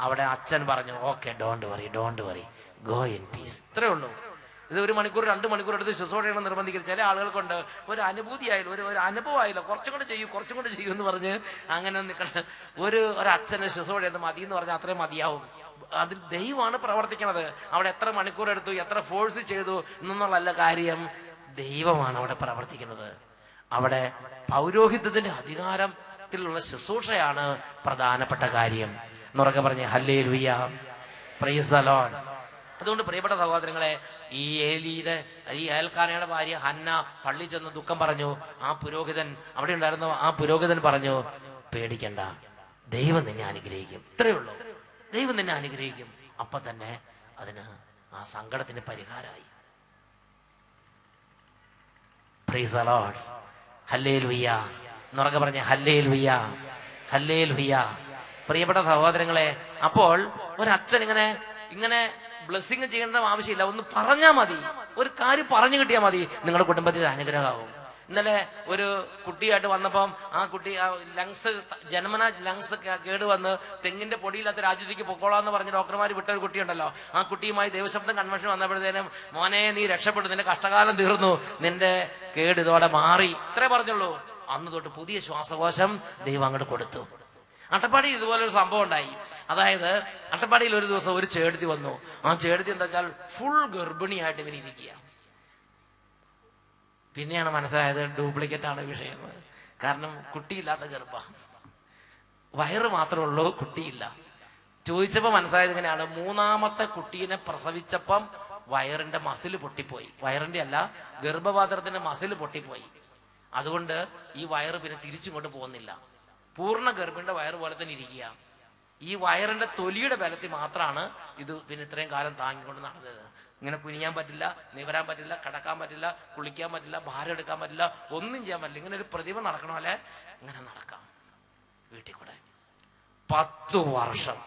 അവിടെ അച്ഛൻ പറഞ്ഞു, okay, don't worry, go in peace. ഇത്രേ ഉള്ളൂ. ഇത് 1 മണിക്കൂർ 2 മണിക്കൂർ എടുത്ത് ശുശ്രൂഷ ചെയ്യണം നിർബന്ധിക്കുന്നത്. ചില ആളുകൾക്കുണ്ട് ഒരു അനുഭൂതി ആയില്ല, ഒരു അനുഭവമായില്ല, കുറച്ചും കൂടെ ചെയ്യൂ എന്ന് പറഞ്ഞ് അങ്ങനെ നിൽക്കണം. ഒരു അച്ഛന് ശുശ്രൂഷ ചെയ്ത് മതി എന്ന് പറഞ്ഞാൽ അത്രയും മതിയാവും. അതിൽ ദൈവമാണ് പ്രവർത്തിക്കുന്നത്. അവിടെ എത്ര മണിക്കൂർ എടുത്തു, എത്ര ഫോഴ്സ് ചെയ്തു എന്നുള്ളതല്ല കാര്യം, ദൈവമാണ് അവിടെ പ്രവർത്തിക്കുന്നത്. അവിടെ പൗരോഹിത്യത്തിന്റെ അധികാരം ത്തിലുള്ള ശുശ്രൂഷയാണ് പ്രധാനപ്പെട്ട കാര്യം എന്നുറക്കെ പറഞ്ഞ് ഹല്ലേലൂയ, പ്രൈസ് ദി ലോർഡ്. അതുകൊണ്ട് പ്രിയപ്പെട്ട സഹോദരങ്ങളെ, ഈ ഏൽക്കാനയുടെ ഭാര്യ ഹന്ന പള്ളി ചെന്ന് ദുഃഖം പറഞ്ഞു. ആ പുരോഹിതൻ അവിടെ ഉണ്ടായിരുന്ന ആ പുരോഹിതൻ പറഞ്ഞു, പേടിക്കണ്ട, ദൈവം നിന്നെ അനുഗ്രഹിക്കും. ഇത്രയേ ഉള്ളൂ, ദൈവം നിന്നെ അനുഗ്രഹിക്കും. അപ്പൊ തന്നെ അതിന് ആ സങ്കടത്തിന് പരിഹാരമായി. പ്രൈസ് ദി ലോർഡ്, ഹല്ലേലൂയ എന്നുറക്കെ പറഞ്ഞ ഹല്ലേലൂയ, ഹല്ലേലൂയ. പ്രിയപ്പെട്ട സഹോദരങ്ങളെ, അപ്പോൾ ഒരച്ഛൻ ഇങ്ങനെ ബ്ലെസ്സിങ് ചെയ്യേണ്ട ആവശ്യമില്ല. ഒന്ന് പറഞ്ഞാൽ മതി, ഒരു കാര്യം പറഞ്ഞു കിട്ടിയാൽ മതി, നിങ്ങളുടെ കുടുംബത്തിൽ അനുഗ്രഹമാവും. ഇന്നലെ ഒരു കുട്ടിയായിട്ട് വന്നപ്പം ആ കുട്ടി ജന്മന ലങ്സ് കേടുവന്ന് തെങ്ങിന്റെ പൊടിയില്ലാത്ത രാജ്യത്തേക്ക് പൊക്കോളാന്ന് പറഞ്ഞ് ഡോക്ടർമാർ വിട്ടൊരു കുട്ടിയുണ്ടല്ലോ. ആ കുട്ടിയുമായി ദൈവശബ്ദം കൺവെൻഷൻ വന്നപ്പോഴത്തേനും, മോനെ നീ രക്ഷപ്പെട്ടു, നിന്റെ കഷ്ടകാലം തീർന്നു, നിന്റെ കേട് ഇതോടെ മാറി, ഇത്രേ പറഞ്ഞുള്ളൂ. അന്ന് തൊട്ട് പുതിയ ശ്വാസകോശം ദൈവം അങ്ങോട്ട് കൊടുത്തു. അട്ടപ്പാടി ഇതുപോലൊരു സംഭവം ഉണ്ടായി. അതായത് അട്ടപ്പാടിയിൽ ഒരു ദിവസം ഒരു ചേടത്തി വന്നു. ആ ചേടത്തി എന്താ വെച്ചാൽ ഫുൾ ഗർഭിണിയായിട്ട് ഇങ്ങനെ ഇരിക്കുക. പിന്നെയാണ് മനസ്സിലായത് ഡ്യൂപ്ലിക്കേറ്റ് ആണ് വിഷയം. കാരണം കുട്ടിയില്ലാത്ത ഗർഭ, വയറ് മാത്രമേ ഉള്ളൂ, കുട്ടിയില്ല. ചോദിച്ചപ്പോൾ മനസ്സിലായത് ഇങ്ങനെയാണ്, മൂന്നാമത്തെ കുട്ടീനെ പ്രസവിച്ചപ്പം വയറിന്റെ മസിൽ പൊട്ടിപ്പോയി. വയറിന്റെ അല്ല, ഗർഭപാത്രത്തിന്റെ മസിൽ പൊട്ടിപ്പോയി. അതുകൊണ്ട് ഈ വയറ് പിന്നെ തിരിച്ചിങ്ങോട്ട് പോകുന്നില്ല. പൂർണ്ണ ഗർഭിണിയുടെ വയറ് പോലെ തന്നെ ഇരിക്കുക. ഈ വയറിന്റെ തൊലിയുടെ ബലത്തിൽ മാത്രമാണ് ഇത് പിന്നെ ഇത്രയും കാലം താങ്ങിക്കൊണ്ട് നടന്നത്. ഇങ്ങനെ കുനിയാൻ പറ്റില്ല, നിവരാൻ പറ്റില്ല, കിടക്കാൻ പറ്റില്ല, കുളിക്കാൻ പറ്റില്ല, ഭാരം എടുക്കാൻ പറ്റില്ല, ഒന്നും ചെയ്യാൻ പറ്റില്ല. ഇങ്ങനെ ഒരു പ്രതിമ നടക്കണ പോലെ ഇങ്ങനെ നടക്കാം വീട്ടിൽ കൂടെ. 10 വർഷം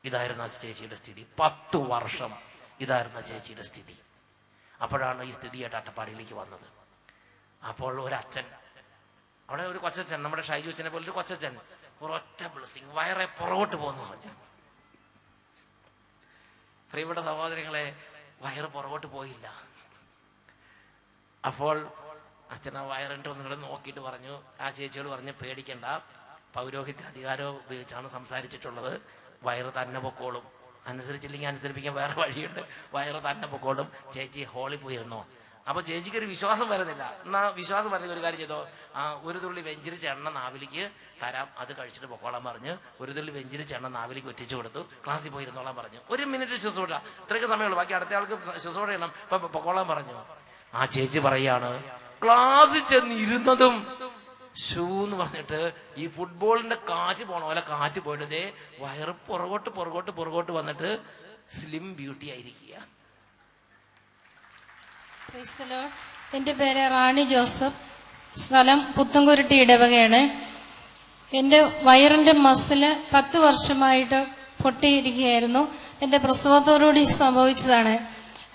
ഇതായിരുന്നു ആ ചേച്ചിയുടെ സ്ഥിതി. 10 വർഷം ഇതായിരുന്നു ആ ചേച്ചിയുടെ സ്ഥിതി. അപ്പോഴാണ് ഈ സ്ഥിതിയായിട്ട് അട്ടപ്പാടിയിലേക്ക് വന്നത്. അപ്പോൾ ഒരച്ഛൻ, അവിടെ ഒരു കൊച്ചച്ഛൻ, നമ്മുടെ ഷൈജു അച്ഛനെ പോലെ ഒരു കൊച്ചച്ഛൻ, ഒരൊറ്റ ബ്ലെസ്സിങ്, വയറെ പുറകോട്ട് പോകുന്നു പറഞ്ഞു. പ്രിയപ്പെട്ട സഹോദരങ്ങളെ, വയറ് പുറകോട്ട് പോയില്ല. അപ്പോൾ അച്ഛൻ ആ വയറിൻ്റെ ഒന്നുകൂടെ നോക്കിയിട്ട് പറഞ്ഞു, ആ ചേച്ചിയോട് പറഞ്ഞു, പേടിക്കണ്ട, പൗരോഹിത്യ അധികാരം ഉപയോഗിച്ചാണ് സംസാരിച്ചിട്ടുള്ളത്, വയറ് തന്നെ പൊക്കോളും, അനുസരിച്ചില്ലെങ്കിൽ അനുസരിപ്പിക്കാൻ വേറെ വഴിയുണ്ട്, വയറ് തന്നെ പൊക്കോളും, ചേച്ചി ഹോളിൽ പോയിരുന്നോ. അപ്പൊ ചേച്ചിക്ക് ഒരു വിശ്വാസം വരുന്നില്ല. എന്നാ വിശ്വാസം വരുന്ന ഒരു കാര്യം ചെയ്തോ, ഒരു തുള്ളി വെഞ്ചിരിച്ച എണ്ണ നാവിലേക്ക് തരാം, അത് കഴിച്ചിട്ട് പൊക്കോളാൻ പറഞ്ഞ് ഒരു തുള്ളി വെഞ്ചിരിച്ച എണ്ണ നാവിലേക്ക് ഒറ്റിച്ചു കൊടുത്തു. ക്ലാസ്സിൽ പോയിരുന്നോളാൻ പറഞ്ഞു. 1 മിനിറ്റ് ശുശ്രൂഷ, ഇത്രയൊക്കെ സമയമുള്ളൂ, ബാക്കി അടുത്ത ആൾക്ക് ശുശ്രൂഷ ചെയ്യണം, ഇപ്പൊ പൊക്കോളാൻ പറഞ്ഞു. ആ ചേച്ചി പറയാണ്, ക്ലാസ്സിൽ ചെന്നിരുന്നതും ഷൂന്ന് പറഞ്ഞിട്ട് ഈ ഫുട്ബോളിന്റെ കാറ്റ് പോണ പോലെ കാറ്റ് പോയിട്ട് വയറ് പുറകോട്ട് വന്നിട്ട് സ്ലിം ബ്യൂട്ടി ആയിരിക്കുക. എൻ്റെ പേര് റാണി ജോസഫ്, സ്ഥലം പുത്തൻകുരുട്ടി ഇടവകയാണ്. എൻ്റെ വയറിൻ്റെ മസില് 10 വർഷമായിട്ട് പൊട്ടിയിരിക്കുകയായിരുന്നു. എൻ്റെ പ്രസവത്തോടുകൂടി സംഭവിച്ചതാണ്.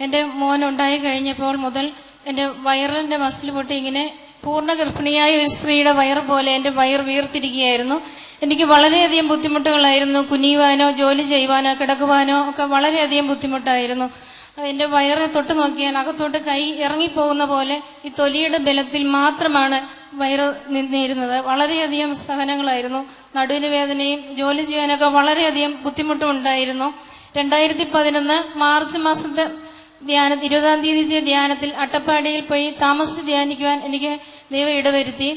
എൻ്റെ മോൻ ഉണ്ടായി കഴിഞ്ഞപ്പോൾ മുതൽ എൻ്റെ വയറിൻ്റെ മസിൽ പൊട്ടി ഇങ്ങനെ പൂർണ്ണ ഗർഭിണിയായ ഒരു സ്ത്രീയുടെ വയറ് പോലെ എൻ്റെ വയർ വീർത്തിരിക്കുകയായിരുന്നു. എനിക്ക് വളരെയധികം ബുദ്ധിമുട്ടുകളായിരുന്നു. കുനിയുവാനോ ജോലി ചെയ്യുവാനോ കിടക്കുവാനോ ഒക്കെ വളരെയധികം ബുദ്ധിമുട്ടായിരുന്നു. എൻ്റെ വയറെ തൊട്ട് നോക്കിയാൽ അകത്തോട്ട് കൈ ഇറങ്ങിപ്പോകുന്ന പോലെ ഈ തൊലിയുടെ ബലത്തിൽ മാത്രമാണ് വയറ് നിന്നിരുന്നത്. വളരെയധികം സഹനങ്ങളായിരുന്നു. നടുവിന് വേദനയും ജോലി ചെയ്യാനൊക്കെ വളരെയധികം ബുദ്ധിമുട്ടും ഉണ്ടായിരുന്നു. 2011 മാർച്ച് മാസത്തെ 20-ാം തീയതി ധ്യാനത്തിൽ അട്ടപ്പാടിയിൽ പോയി താമസിച്ച് ധ്യാനിക്കുവാൻ എനിക്ക് ദൈവം ഇടവരുത്തി.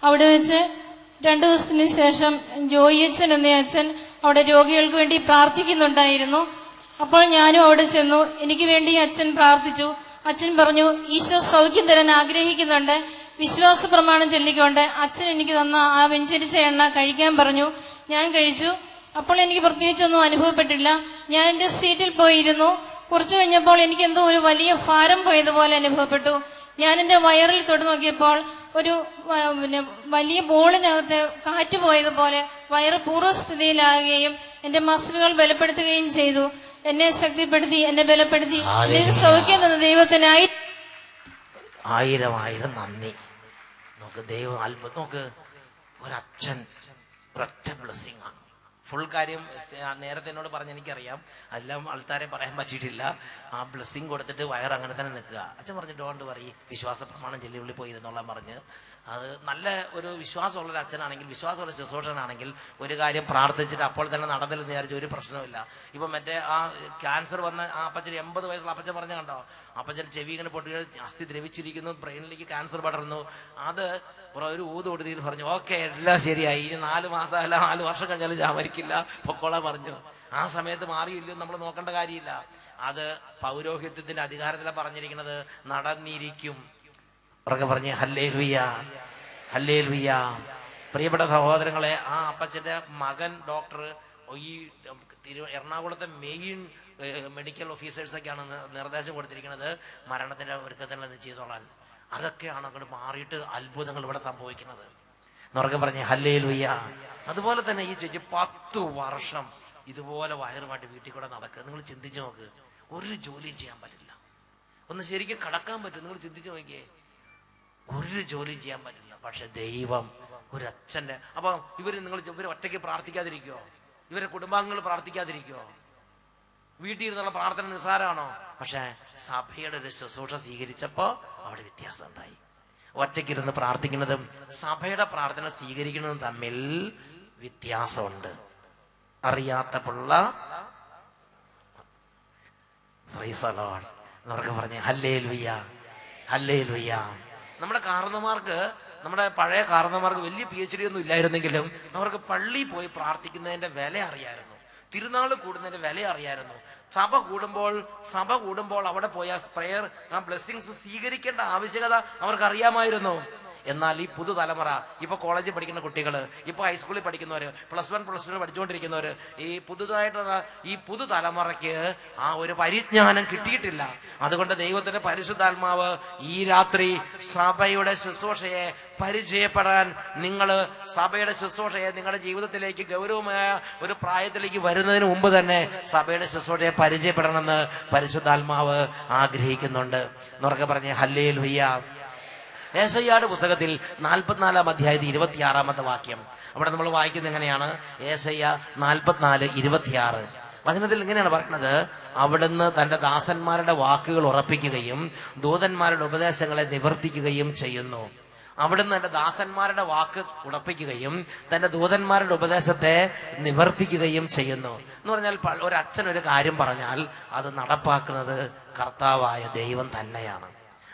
അവിടെ വെച്ച് 2 ദിവസത്തിന് ശേഷം ജോയിയച്ഛൻ എന്ന അച്ഛൻ അവിടെ രോഗികൾക്ക് വേണ്ടി പ്രാർത്ഥിക്കുന്നുണ്ടായിരുന്നു. അപ്പോൾ ഞാനും അവിടെ ചെന്നു. എനിക്ക് വേണ്ടി അച്ഛൻ പ്രാർത്ഥിച്ചു. അച്ഛൻ പറഞ്ഞു, ഈശോ സൗഖ്യം തരാൻ ആഗ്രഹിക്കുന്നുണ്ട്, വിശ്വാസ പ്രമാണം ചൊല്ലിക്കൊണ്ട് അച്ഛൻ എനിക്ക് തന്ന ആ വെഞ്ചരിച്ച എണ്ണ കഴിക്കാൻ പറഞ്ഞു. ഞാൻ കഴിച്ചു. അപ്പോൾ എനിക്ക് പ്രത്യേകിച്ചൊന്നും അനുഭവപ്പെട്ടില്ല. ഞാൻ എൻ്റെ സീറ്റിൽ പോയിരുന്നു. കുറച്ചു കഴിഞ്ഞപ്പോൾ എനിക്ക് എന്തോ ഒരു വലിയ ഭാരം പോയതുപോലെ അനുഭവപ്പെട്ടു. ഞാൻ എൻ്റെ വയറിൽ തൊട്ട് നോക്കിയപ്പോൾ ഒരു വലിയ ബോളിനകത്ത് കാറ്റ് പോയതുപോലെ വയറ് പൂർവ്വസ്ഥിതിയിലാകുകയും എൻ്റെ മസിലുകൾ ബലപ്പെടുത്തുകയും ചെയ്തു. എന്നെ ശക്തിപ്പെടുത്തി, എന്നെ ബലപ്പെടുത്തി, സൗഖ്യം തന്ന ദൈവത്തിനായി 1000 നന്ദി. നോക്ക്, ദൈവം അത്ഭുതം. നോക്ക്, ഒരച്ഛൻ ഒരൊറ്റ ബ്ലെസ്സിങ്, ഫുൾ കാര്യം നേരത്തെ എന്നോട് പറഞ്ഞ് എനിക്കറിയാം, എല്ലാം ആൾക്കാരെ പറയാൻ പറ്റിയിട്ടില്ല. ആ ബ്ലെസ്സിങ് കൊടുത്തിട്ട് വയർ അങ്ങനെ തന്നെ നിൽക്കുക. അച്ഛൻ പറഞ്ഞു ഡോണ്ട് വറി, വിശ്വാസ പ്രമാണം ചെല്ലുവിളി പോയിരുന്നോളാൻ പറഞ്ഞ്. അത് നല്ല ഒരു വിശ്വാസമുള്ളൊരു അച്ഛനാണെങ്കിൽ, വിശ്വാസമുള്ള ശുശ്രൂഷനാണെങ്കിൽ ഒരു കാര്യം പ്രാർത്ഥിച്ചിട്ട് അപ്പോൾ തന്നെ നടന്നില്ലെന്ന് വിചാരിച്ച ഒരു പ്രശ്നമില്ല. ഇപ്പം മറ്റേ ആ ക്യാൻസർ വന്ന ആ അപ്പച്ചൻ 80 വയസ്സുള്ള അപ്പച്ചൻ പറഞ്ഞ കണ്ടോ, അപ്പച്ചൻ ചെവി ഇങ്ങനെ പൊട്ടി അസ്ഥി ദ്രവിച്ചിരിക്കുന്നു, ബ്രെയിനിലേക്ക് ക്യാൻസർ പടർന്നു. അത് ഒരു ഊത് കൊടുത്തിട്ട് പറഞ്ഞു ഓക്കെ എല്ലാം ശരിയായി, ഇനി 4 മാസം അല്ല 4 വർഷം കഴിഞ്ഞാലും ഞാൻ മരിക്കില്ല, പൊക്കോളാൻ പറഞ്ഞു. ആ സമയത്ത് മാറിയില്ലോ നമ്മൾ നോക്കേണ്ട കാര്യമില്ല. അത് പൗരോഹിത്യത്തിന്റെ അധികാരത്തിലാണ് പറഞ്ഞിരിക്കുന്നത്, നടന്നിരിക്കും. ഉറക്കെ പറഞ്ഞേ ഹല്ലേലൂയ, ഹല്ലേലൂയ. പ്രിയപ്പെട്ട സഹോദരങ്ങളെ, ആ അപ്പച്ചന്റെ മകൻ ഡോക്ടർ ഈ എറണാകുളത്തെ മെയിൻ മെഡിക്കൽ ഓഫീസേഴ്സൊക്കെയാണ് നിർദ്ദേശം കൊടുത്തിരിക്കുന്നത് മരണത്തിന്റെ ഒരുക്കത്തിൽ ചെയ്തോളാൻ. അതൊക്കെയാണ് അങ്ങോട്ട് മാറിയിട്ട് അത്ഭുതങ്ങൾ ഇവിടെ സംഭവിക്കുന്നത്. എന്നുറക്കെ പറഞ്ഞേ ഹല്ലേലൂയ. അതുപോലെ തന്നെ ഈ ചേച്ചി 10 വർഷം ഇതുപോലെ വയറുമായിട്ട് വീട്ടിൽ കൂടെ നടക്കുക. നിങ്ങൾ ചിന്തിച്ചു നോക്ക്, ഒരു ജോലിയും ചെയ്യാൻ പറ്റില്ല. ഒന്ന് ശരിക്കും കടക്കാൻ പറ്റും. നിങ്ങൾ ചിന്തിച്ചു നോക്കിയേ, ഒരു ജോലിയും ചെയ്യാൻ പറ്റില്ല. പക്ഷെ ദൈവം ഒരു അച്ഛന്റെ അപ്പൊ ഇവർ ഒറ്റയ്ക്ക് പ്രാർത്ഥിക്കാതിരിക്കുവോ? ഇവരെ കുടുംബാംഗങ്ങൾ പ്രാർത്ഥിക്കാതിരിക്കുവോ? വീട്ടിൽ ഇരുന്നുള്ള പ്രാർത്ഥന നിസ്സാരമാണോ? പക്ഷെ സഭയുടെ ഒരു ശുശ്രൂഷ സ്വീകരിച്ചപ്പോ അവിടെ വ്യത്യാസം ഉണ്ടായി. ഒറ്റയ്ക്കിരുന്ന് പ്രാർത്ഥിക്കുന്നതും സഭയുടെ പ്രാർത്ഥന സ്വീകരിക്കുന്നതും തമ്മിൽ വ്യത്യാസമുണ്ട്. അറിയാത്ത പിള്ള എന്നൊക്കെ പറഞ്ഞ് ഹല്ലേലൂയ, ഹല്ലേലൂയ. നമ്മുടെ കാരണന്മാർക്ക്, നമ്മുടെ പഴയ കാരണന്മാർക്ക് വലിയ PhD ഒന്നും ഇല്ലായിരുന്നെങ്കിലും അവർക്ക് പള്ളിയിൽ പോയി പ്രാർത്ഥിക്കുന്നതിന്റെ വില അറിയായിരുന്നു. തിരുനാൾ കൂടുന്നതിന്റെ വില അറിയായിരുന്നു. സഭ കൂടുമ്പോൾ അവിടെ പോയ പ്രയർ ആ ബ്ലെസ്സിങ്സ് സ്വീകരിക്കേണ്ട ആവശ്യകത അവർക്ക് അറിയാമായിരുന്നു. എന്നാൽ ഈ പുതുതലമുറ, ഇപ്പൊ കോളേജിൽ പഠിക്കുന്ന കുട്ടികൾ, ഇപ്പൊ ഹൈസ്കൂളിൽ പഠിക്കുന്നവര്, +1 പഠിച്ചുകൊണ്ടിരിക്കുന്നവര്, ഈ പുതുതായിട്ടുള്ള ഈ പുതുതലമുറയ്ക്ക് ആ ഒരു പരിജ്ഞാനം കിട്ടിയിട്ടില്ല. അതുകൊണ്ട് ദൈവത്തിന്റെ പരിശുദ്ധാത്മാവ് ഈ രാത്രി സഭയുടെ ശുശ്രൂഷയെ പരിചയപ്പെടാൻ, നിങ്ങൾ സഭയുടെ ശുശ്രൂഷയെ നിങ്ങളുടെ ജീവിതത്തിലേക്ക് ഗൗരവമായ ഒരു പ്രായത്തിലേക്ക് വരുന്നതിന് മുമ്പ് തന്നെ സഭയുടെ ശുശ്രൂഷയെ പരിചയപ്പെടണമെന്ന് പരിശുദ്ധാത്മാവ് ആഗ്രഹിക്കുന്നുണ്ട്. എന്നുറക്കെ പറഞ്ഞേ ഹല്ലേലൂയ. ഏശയ്യായുടെ പുസ്തകത്തിൽ 44-ാം അധ്യായത്തിൽ 26-ാമത്തെ വാക്യം അവിടെ നമ്മൾ വായിക്കുന്നത് എങ്ങനെയാണ്? ഏശയ്യ 44:26 വചനത്തിൽ ഇങ്ങനെയാണ് പറയുന്നത്, അവിടുന്ന് തന്റെ ദാസന്മാരുടെ വാക്കുകൾ ഉറപ്പിക്കുകയും ദൂതന്മാരുടെ ഉപദേശങ്ങളെ നിവർത്തിക്കുകയും ചെയ്യുന്നു. അവിടുന്ന് തന്റെ ദാസന്മാരുടെ വാക്ക് ഉറപ്പിക്കുകയും തന്റെ ദൂതന്മാരുടെ ഉപദേശത്തെ നിവർത്തിക്കുകയും ചെയ്യുന്നു. എന്ന് പറഞ്ഞാൽ ഒരു അച്ഛൻ ഒരു കാര്യം പറഞ്ഞാൽ അത് നടപ്പാക്കുന്നത് കർത്താവായ ദൈവം തന്നെയാണ്.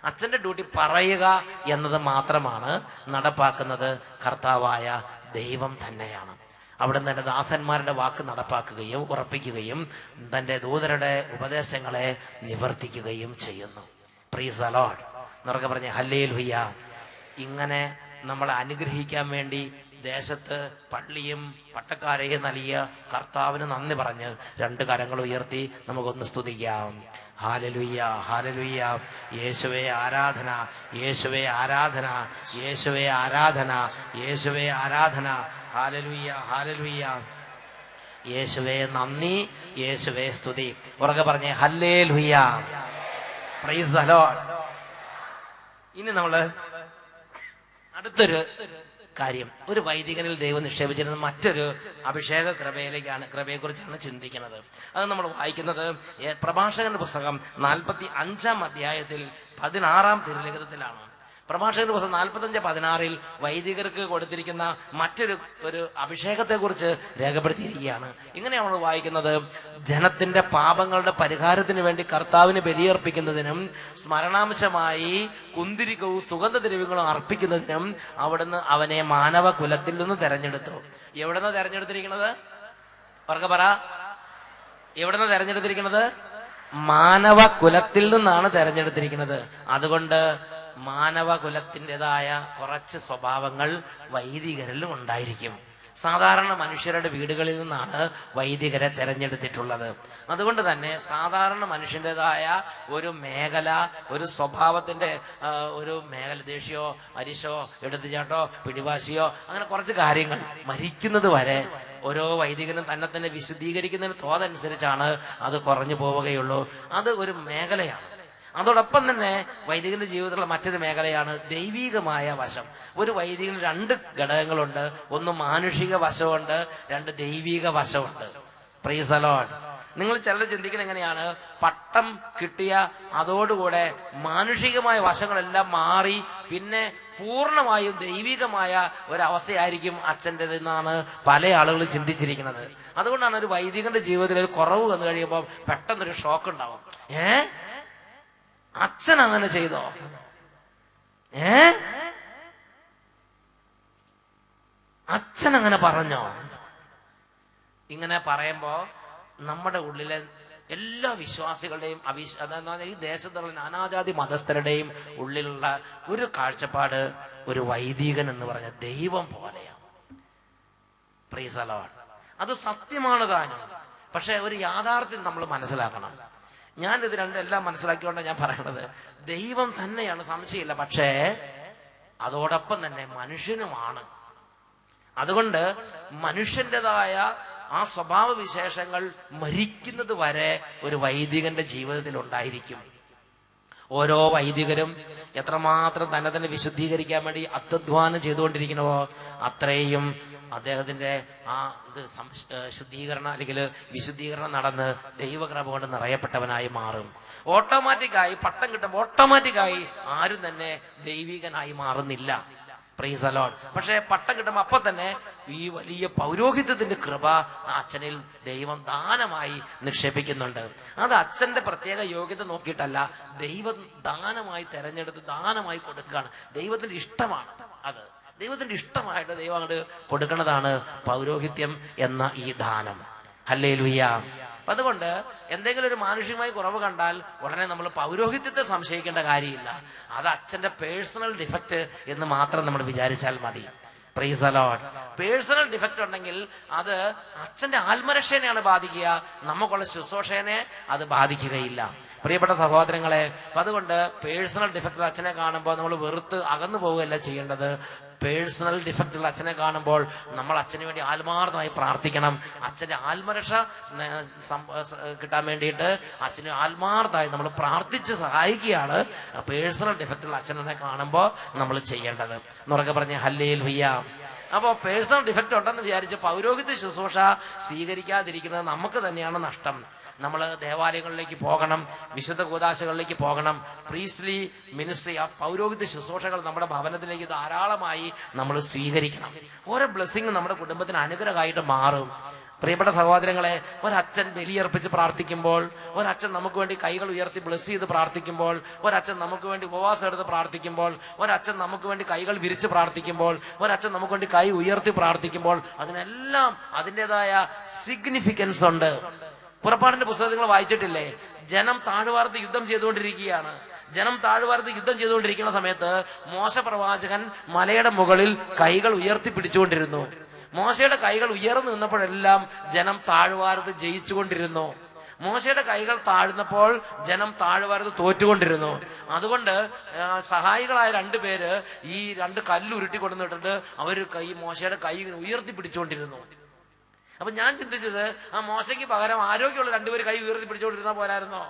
അച്ഛന്റെ ഡ്യൂട്ടി പറയുക എന്നത് മാത്രമാണ്, നടപ്പാക്കുന്നത് കർത്താവായ ദൈവം തന്നെയാണ്. അവിടുന്ന് തന്റെ ദാസന്മാരുടെ വാക്ക് നടപ്പാക്കുകയും ഉറപ്പിക്കുകയും തന്റെ ദൂതരുടെ ഉപദേശങ്ങളെ നിവർത്തിക്കുകയും ചെയ്യുന്നു. Price the Lord. എന്നൊക്കെ പറഞ്ഞ ഹല്ലേലൂയ. ഇങ്ങനെ നമ്മളെ അനുഗ്രഹിക്കാൻ വേണ്ടി ദേശത്ത് പള്ളിയും പട്ടക്കാരെയും നൽകിയ കർത്താവിന് നന്ദി പറഞ്ഞ് 2 കരങ്ങൾ ഉയർത്തി നമുക്കൊന്ന് സ്തുതിക്കാം. ഹാലലുയ്യ, ഹാലലുയ്യ. യേശുവേ ആരാധന, യേശുവേ ആരാധന, യേശുവേ ആരാധന, യേശുവേ ആരാധന. ഹാലലുയ്യ, ഹാലലുയ്യ. യേശുവേ നന്ദി, യേശുവേ സ്തുതി. ഉറക്കെ പറഞ്ഞേ ഹല്ലേലൂയ. Price the Lord. ഇനി നമ്മള് അടുത്തൊരു കാര്യം, ഒരു വൈദികനിൽ ദൈവം നിക്ഷേപിച്ചിരുന്ന മറ്റൊരു അഭിഷേക കൃപയെക്കുറിച്ചാണ് ചിന്തിക്കുന്നത്. അത് നമ്മൾ വായിക്കുന്നത് പ്രഭാഷകന്റെ പുസ്തകം 45-ാം അധ്യായത്തിൽ 16-ാം തിരുലിഖിതത്തിലാണ്. പ്രഭാഷകന്റെ പുസ്തകം 45:16 വൈദികർക്ക് കൊടുത്തിരിക്കുന്ന ഒരു അഭിഷേകത്തെ കുറിച്ച് രേഖപ്പെടുത്തിയിരിക്കുകയാണ്. ഇങ്ങനെയാണ് നമ്മൾ വായിക്കുന്നത്, ജനത്തിന്റെ പാപങ്ങളുടെ പരിഹാരത്തിന് വേണ്ടി കർത്താവിന് ബലിയർപ്പിക്കുന്നതിനും സ്മരണാംശമായി കുന്തിരികവും സുഗന്ധദ്രവ്യങ്ങളും അർപ്പിക്കുന്നതിനും അവിടുന്ന് അവനെ മാനവ കുലത്തിൽ നിന്ന് തെരഞ്ഞെടുത്തു. എവിടുന്ന് തെരഞ്ഞെടുത്തിരിക്കുന്നത്? പറക പറ. എവിടുന്ന് തെരഞ്ഞെടുത്തിരിക്കുന്നത്? മാനവ കുലത്തിൽ നിന്നാണ് തെരഞ്ഞെടുത്തിരിക്കുന്നത്. അതുകൊണ്ട് മാനവകുലത്തിൻ്റെതായ കുറച്ച് സ്വഭാവങ്ങൾ വൈദികരിലും ഉണ്ടായിരിക്കും. സാധാരണ മനുഷ്യരുടെ വീടുകളിൽ നിന്നാണ് വൈദികരെ തെരഞ്ഞെടുത്തിട്ടുള്ളത്. അതുകൊണ്ട് തന്നെ സാധാരണ മനുഷ്യൻ്റെതായ ഒരു മേഖല, ഒരു സ്വഭാവത്തിന്റെ ഒരു മേഖല, ദേഷ്യമോ അരിശോ എടുത്തുചാട്ടോ പിടിവാശിയോ അങ്ങനെ കുറച്ച് കാര്യങ്ങൾ മരിക്കുന്നത് വരെ ഓരോ വൈദികനും തന്നെ വിശുദ്ധീകരിക്കുന്നതിന് തോതനുസരിച്ചാണ് അത് കുറഞ്ഞു പോവുകയുള്ളൂ. അത് ഒരു മേഖലയാണ്. അതോടൊപ്പം തന്നെ വൈദികന്റെ ജീവിതത്തിലുള്ള മറ്റൊരു മേഖലയാണ് ദൈവികമായ വശം. ഒരു വൈദികന് 2 ഘടകങ്ങളുണ്ട്. ഒന്ന് മാനുഷിക വശമുണ്ട്, 2 ദൈവിക വശമുണ്ട്. Price the Lord. നിങ്ങൾ ചിലർ ചിന്തിക്കുന്നത് എങ്ങനെയാണ്, പട്ടം കിട്ടിയ അതോടുകൂടെ മാനുഷികമായ വശങ്ങളെല്ലാം മാറി പിന്നെ പൂർണ്ണമായും ദൈവികമായ ഒരവസ്ഥയായിരിക്കും അച്ഛൻ്റെത് എന്നാണ് പല ആളുകളും ചിന്തിച്ചിരിക്കുന്നത്. അതുകൊണ്ടാണ് ഒരു വൈദികന്റെ ജീവിതത്തിൽ ഒരു കുറവ് വന്നു കഴിയുമ്പോൾ പെട്ടെന്നൊരു ഷോക്ക് ഉണ്ടാവും. അച്ഛൻ അങ്ങനെ ചെയ്തോ? അച്ഛൻ അങ്ങനെ പറഞ്ഞോ? ഇങ്ങനെ പറയുമ്പോ നമ്മുടെ ഉള്ളിലെ എല്ലാ വിശ്വാസികളുടെയും ഈ ദേശത്തുള്ള നാനാജാതി മതസ്ഥരുടെയും ഉള്ളിലുള്ള ഒരു കാഴ്ചപ്പാട് ഒരു വൈദികൻ എന്ന് പറഞ്ഞ ദൈവം പോലെയാണ്. Price the Lord. അത് സത്യമാണ് താനും. പക്ഷെ ഒരു യാഥാർത്ഥ്യം നമ്മൾ മനസ്സിലാക്കണം. ഞാനിത് എല്ലാം മനസ്സിലാക്കിക്കൊണ്ടാണ് ഞാൻ പറയണത്. ദൈവം തന്നെയാണ്, സംശയമില്ല. പക്ഷേ അതോടൊപ്പം തന്നെ മനുഷ്യനുമാണ്. അതുകൊണ്ട് മനുഷ്യൻ്റെതായ ആ സ്വഭാവ വിശേഷങ്ങൾ മരിക്കുന്നത് വരെ ഒരു വൈദികന്റെ ജീവിതത്തിൽ ഉണ്ടായിരിക്കും. ഓരോ വൈദികരും എത്രമാത്രം തന്നെ വിശുദ്ധീകരിക്കാൻ വേണ്ടി അത്യധ്വാനം ചെയ്തുകൊണ്ടിരിക്കണമോ അത്രയും അദ്ദേഹത്തിന്റെ ആ ശുദ്ധീകരണം അല്ലെങ്കിൽ വിശുദ്ധീകരണം നടന്ന് ദൈവകൃപ കൊണ്ട് നിറയപ്പെട്ടവനായി മാറും. ഓട്ടോമാറ്റിക്കായി പട്ടം കിട്ടുമ്പോൾ ഓട്ടോമാറ്റിക്കായി ആരും തന്നെ ദൈവികനായി മാറുന്നില്ല. Price the Lord. പക്ഷെ പട്ടം കിട്ടുമ്പോൾ അപ്പൊ തന്നെ ഈ വലിയ പൗരോഹിത്യത്തിന്റെ കൃപ ആ അച്ഛനിൽ ദൈവം ദാനമായി നിക്ഷേപിക്കുന്നുണ്ട്. അത് അച്ഛന്റെ പ്രത്യേക യോഗ്യത നോക്കിയിട്ടല്ല, ദൈവം ദാനമായി തെരഞ്ഞെടുത്ത് ദാനമായി കൊടുക്കുകയാണ്. ദൈവത്തിന്റെ ഇഷ്ടമാണ് അത്. ദൈവത്തിന്റെ ഇഷ്ടമായിട്ട് ദൈവം അങ്ങോട്ട് കൊടുക്കുന്നതാണ് പൗരോഹിത്യം എന്ന ഈ ദാനം. ഹല്ലേലൂയ. അപ്പൊ അതുകൊണ്ട് എന്തെങ്കിലും ഒരു മാനുഷികമായി കുറവ് കണ്ടാൽ ഉടനെ നമ്മൾ പൗരോഹിത്യത്തെ സംശയിക്കേണ്ട കാര്യമില്ല. അത് അച്ഛന്റെ പേഴ്സണൽ ഡിഫക്റ്റ് എന്ന് മാത്രം നമ്മൾ വിചാരിച്ചാൽ മതി. Price the Lord. Personal defect ഉണ്ടെങ്കിൽ അത് അച്ഛന്റെ ആത്മരക്ഷേനെയാണ് ബാധിക്കുക, നമുക്കുള്ള ശുശ്രൂഷേനെ അത് ബാധിക്കുകയില്ല. പ്രിയപ്പെട്ട സഹോദരങ്ങളെ, അപ്പൊ അതുകൊണ്ട് പേഴ്സണൽ ഡിഫക്റ്റ് അച്ഛനെ കാണുമ്പോൾ നമ്മൾ വെറുത്ത് അകന്നു പോവുകയല്ല ചെയ്യേണ്ടത്. പേഴ്സണൽ ഡിഫക്റ്റുള്ള അച്ഛനെ കാണുമ്പോൾ നമ്മൾ അച്ഛന് വേണ്ടി ആത്മാർത്ഥമായി പ്രാർത്ഥിക്കണം. അച്ഛന്റെ ആത്മരക്ഷ കിട്ടാൻ വേണ്ടിയിട്ട് അച്ഛന് ആത്മാർത്ഥമായി നമ്മൾ പ്രാർത്ഥിച്ച് സഹായിക്കുകയാണ് പേഴ്സണൽ ഡിഫക്റ്റുള്ള അച്ഛനെ കാണുമ്പോൾ നമ്മൾ ചെയ്യേണ്ടത്. എന്നുറക്കെ പറഞ്ഞ ഹല്ലേലൂയ. അപ്പോൾ പേഴ്സണൽ ഡിഫക്റ്റ് ഉണ്ടെന്ന് വിചാരിച്ച് പൗരോഹിത്യ ശുശ്രൂഷ സ്വീകരിക്കാതിരിക്കുന്നത് നമുക്ക് തന്നെയാണ് നഷ്ടം. നമ്മൾ ദേവാലയങ്ങളിലേക്ക് പോകണം, വിശുദ്ധ കൂദാശകളിലേക്ക് പോകണം. പ്രീസ്ലി മിനിസ്ട്രി, ആ പൗരോഹിത്യ ശുശ്രൂഷകൾ നമ്മുടെ ഭവനത്തിലേക്ക് ധാരാളമായി നമ്മൾ സ്വീകരിക്കണം. ഓരോ ബ്ലെസ്സിങ് നമ്മുടെ കുടുംബത്തിന് അനുഗ്രഹമായിട്ട് മാറും. പ്രിയപ്പെട്ട സഹോദരങ്ങളെ, ഒരച്ഛൻ ബലിയർപ്പിച്ച് പ്രാർത്ഥിക്കുമ്പോൾ, ഒരച്ഛൻ നമുക്ക് വേണ്ടി കൈകൾ ഉയർത്തി ബ്ലെസ് ചെയ്ത് പ്രാർത്ഥിക്കുമ്പോൾ, ഒരച്ഛൻ നമുക്ക് വേണ്ടി ഉപവാസം എടുത്ത് പ്രാർത്ഥിക്കുമ്പോൾ, ഒരച്ഛൻ നമുക്ക് വേണ്ടി കൈകൾ വിരിച്ച് പ്രാർത്ഥിക്കുമ്പോൾ, ഒരച്ഛൻ നമുക്ക് വേണ്ടി കൈ ഉയർത്തി പ്രാർത്ഥിക്കുമ്പോൾ അതിനെല്ലാം അതിൻ്റെതായ സിഗ്നിഫിക്കൻസ് ഉണ്ട്. പുറപ്പാടിന്റെ പുസ്തകം നിങ്ങൾ വായിച്ചിട്ടില്ലേ? ജനം താഴ്വാരത്ത് യുദ്ധം ചെയ്തുകൊണ്ടിരിക്കുകയാണ്. ജനം താഴ്വാരത്ത് യുദ്ധം ചെയ്തുകൊണ്ടിരിക്കുന്ന സമയത്ത് മോശ പ്രവാചകൻ മലയുടെ മുകളിൽ കൈകൾ ഉയർത്തിപ്പിടിച്ചുകൊണ്ടിരുന്നു. മോശയുടെ കൈകൾ ഉയർന്നു നിന്നപ്പോഴെല്ലാം ജനം താഴ്വാരത്ത് ജയിച്ചുകൊണ്ടിരുന്നു. മോശയുടെ കൈകൾ താഴ്ന്നപ്പോൾ ജനം താഴ്വാരത്ത് തോറ്റുകൊണ്ടിരുന്നു. അതുകൊണ്ട് സഹായികളായ 2 പേര് ഈ 2 കല്ല് ഉരുട്ടി കൊണ്ടുവന്നിട്ടുണ്ട്. അവർ മോശയുടെ കൈ ഇങ്ങനെ ഉയർത്തിപ്പിടിച്ചുകൊണ്ടിരുന്നു. അപ്പൊ ഞാൻ ചിന്തിച്ചത്, ആ മോശയ്ക്ക് പകരം ആരോഗ്യമുള്ള 2 പേര് കൈ ഉയർത്തി പിടിച്ചുകൊണ്ടിരുന്ന പോലായിരുന്നോ?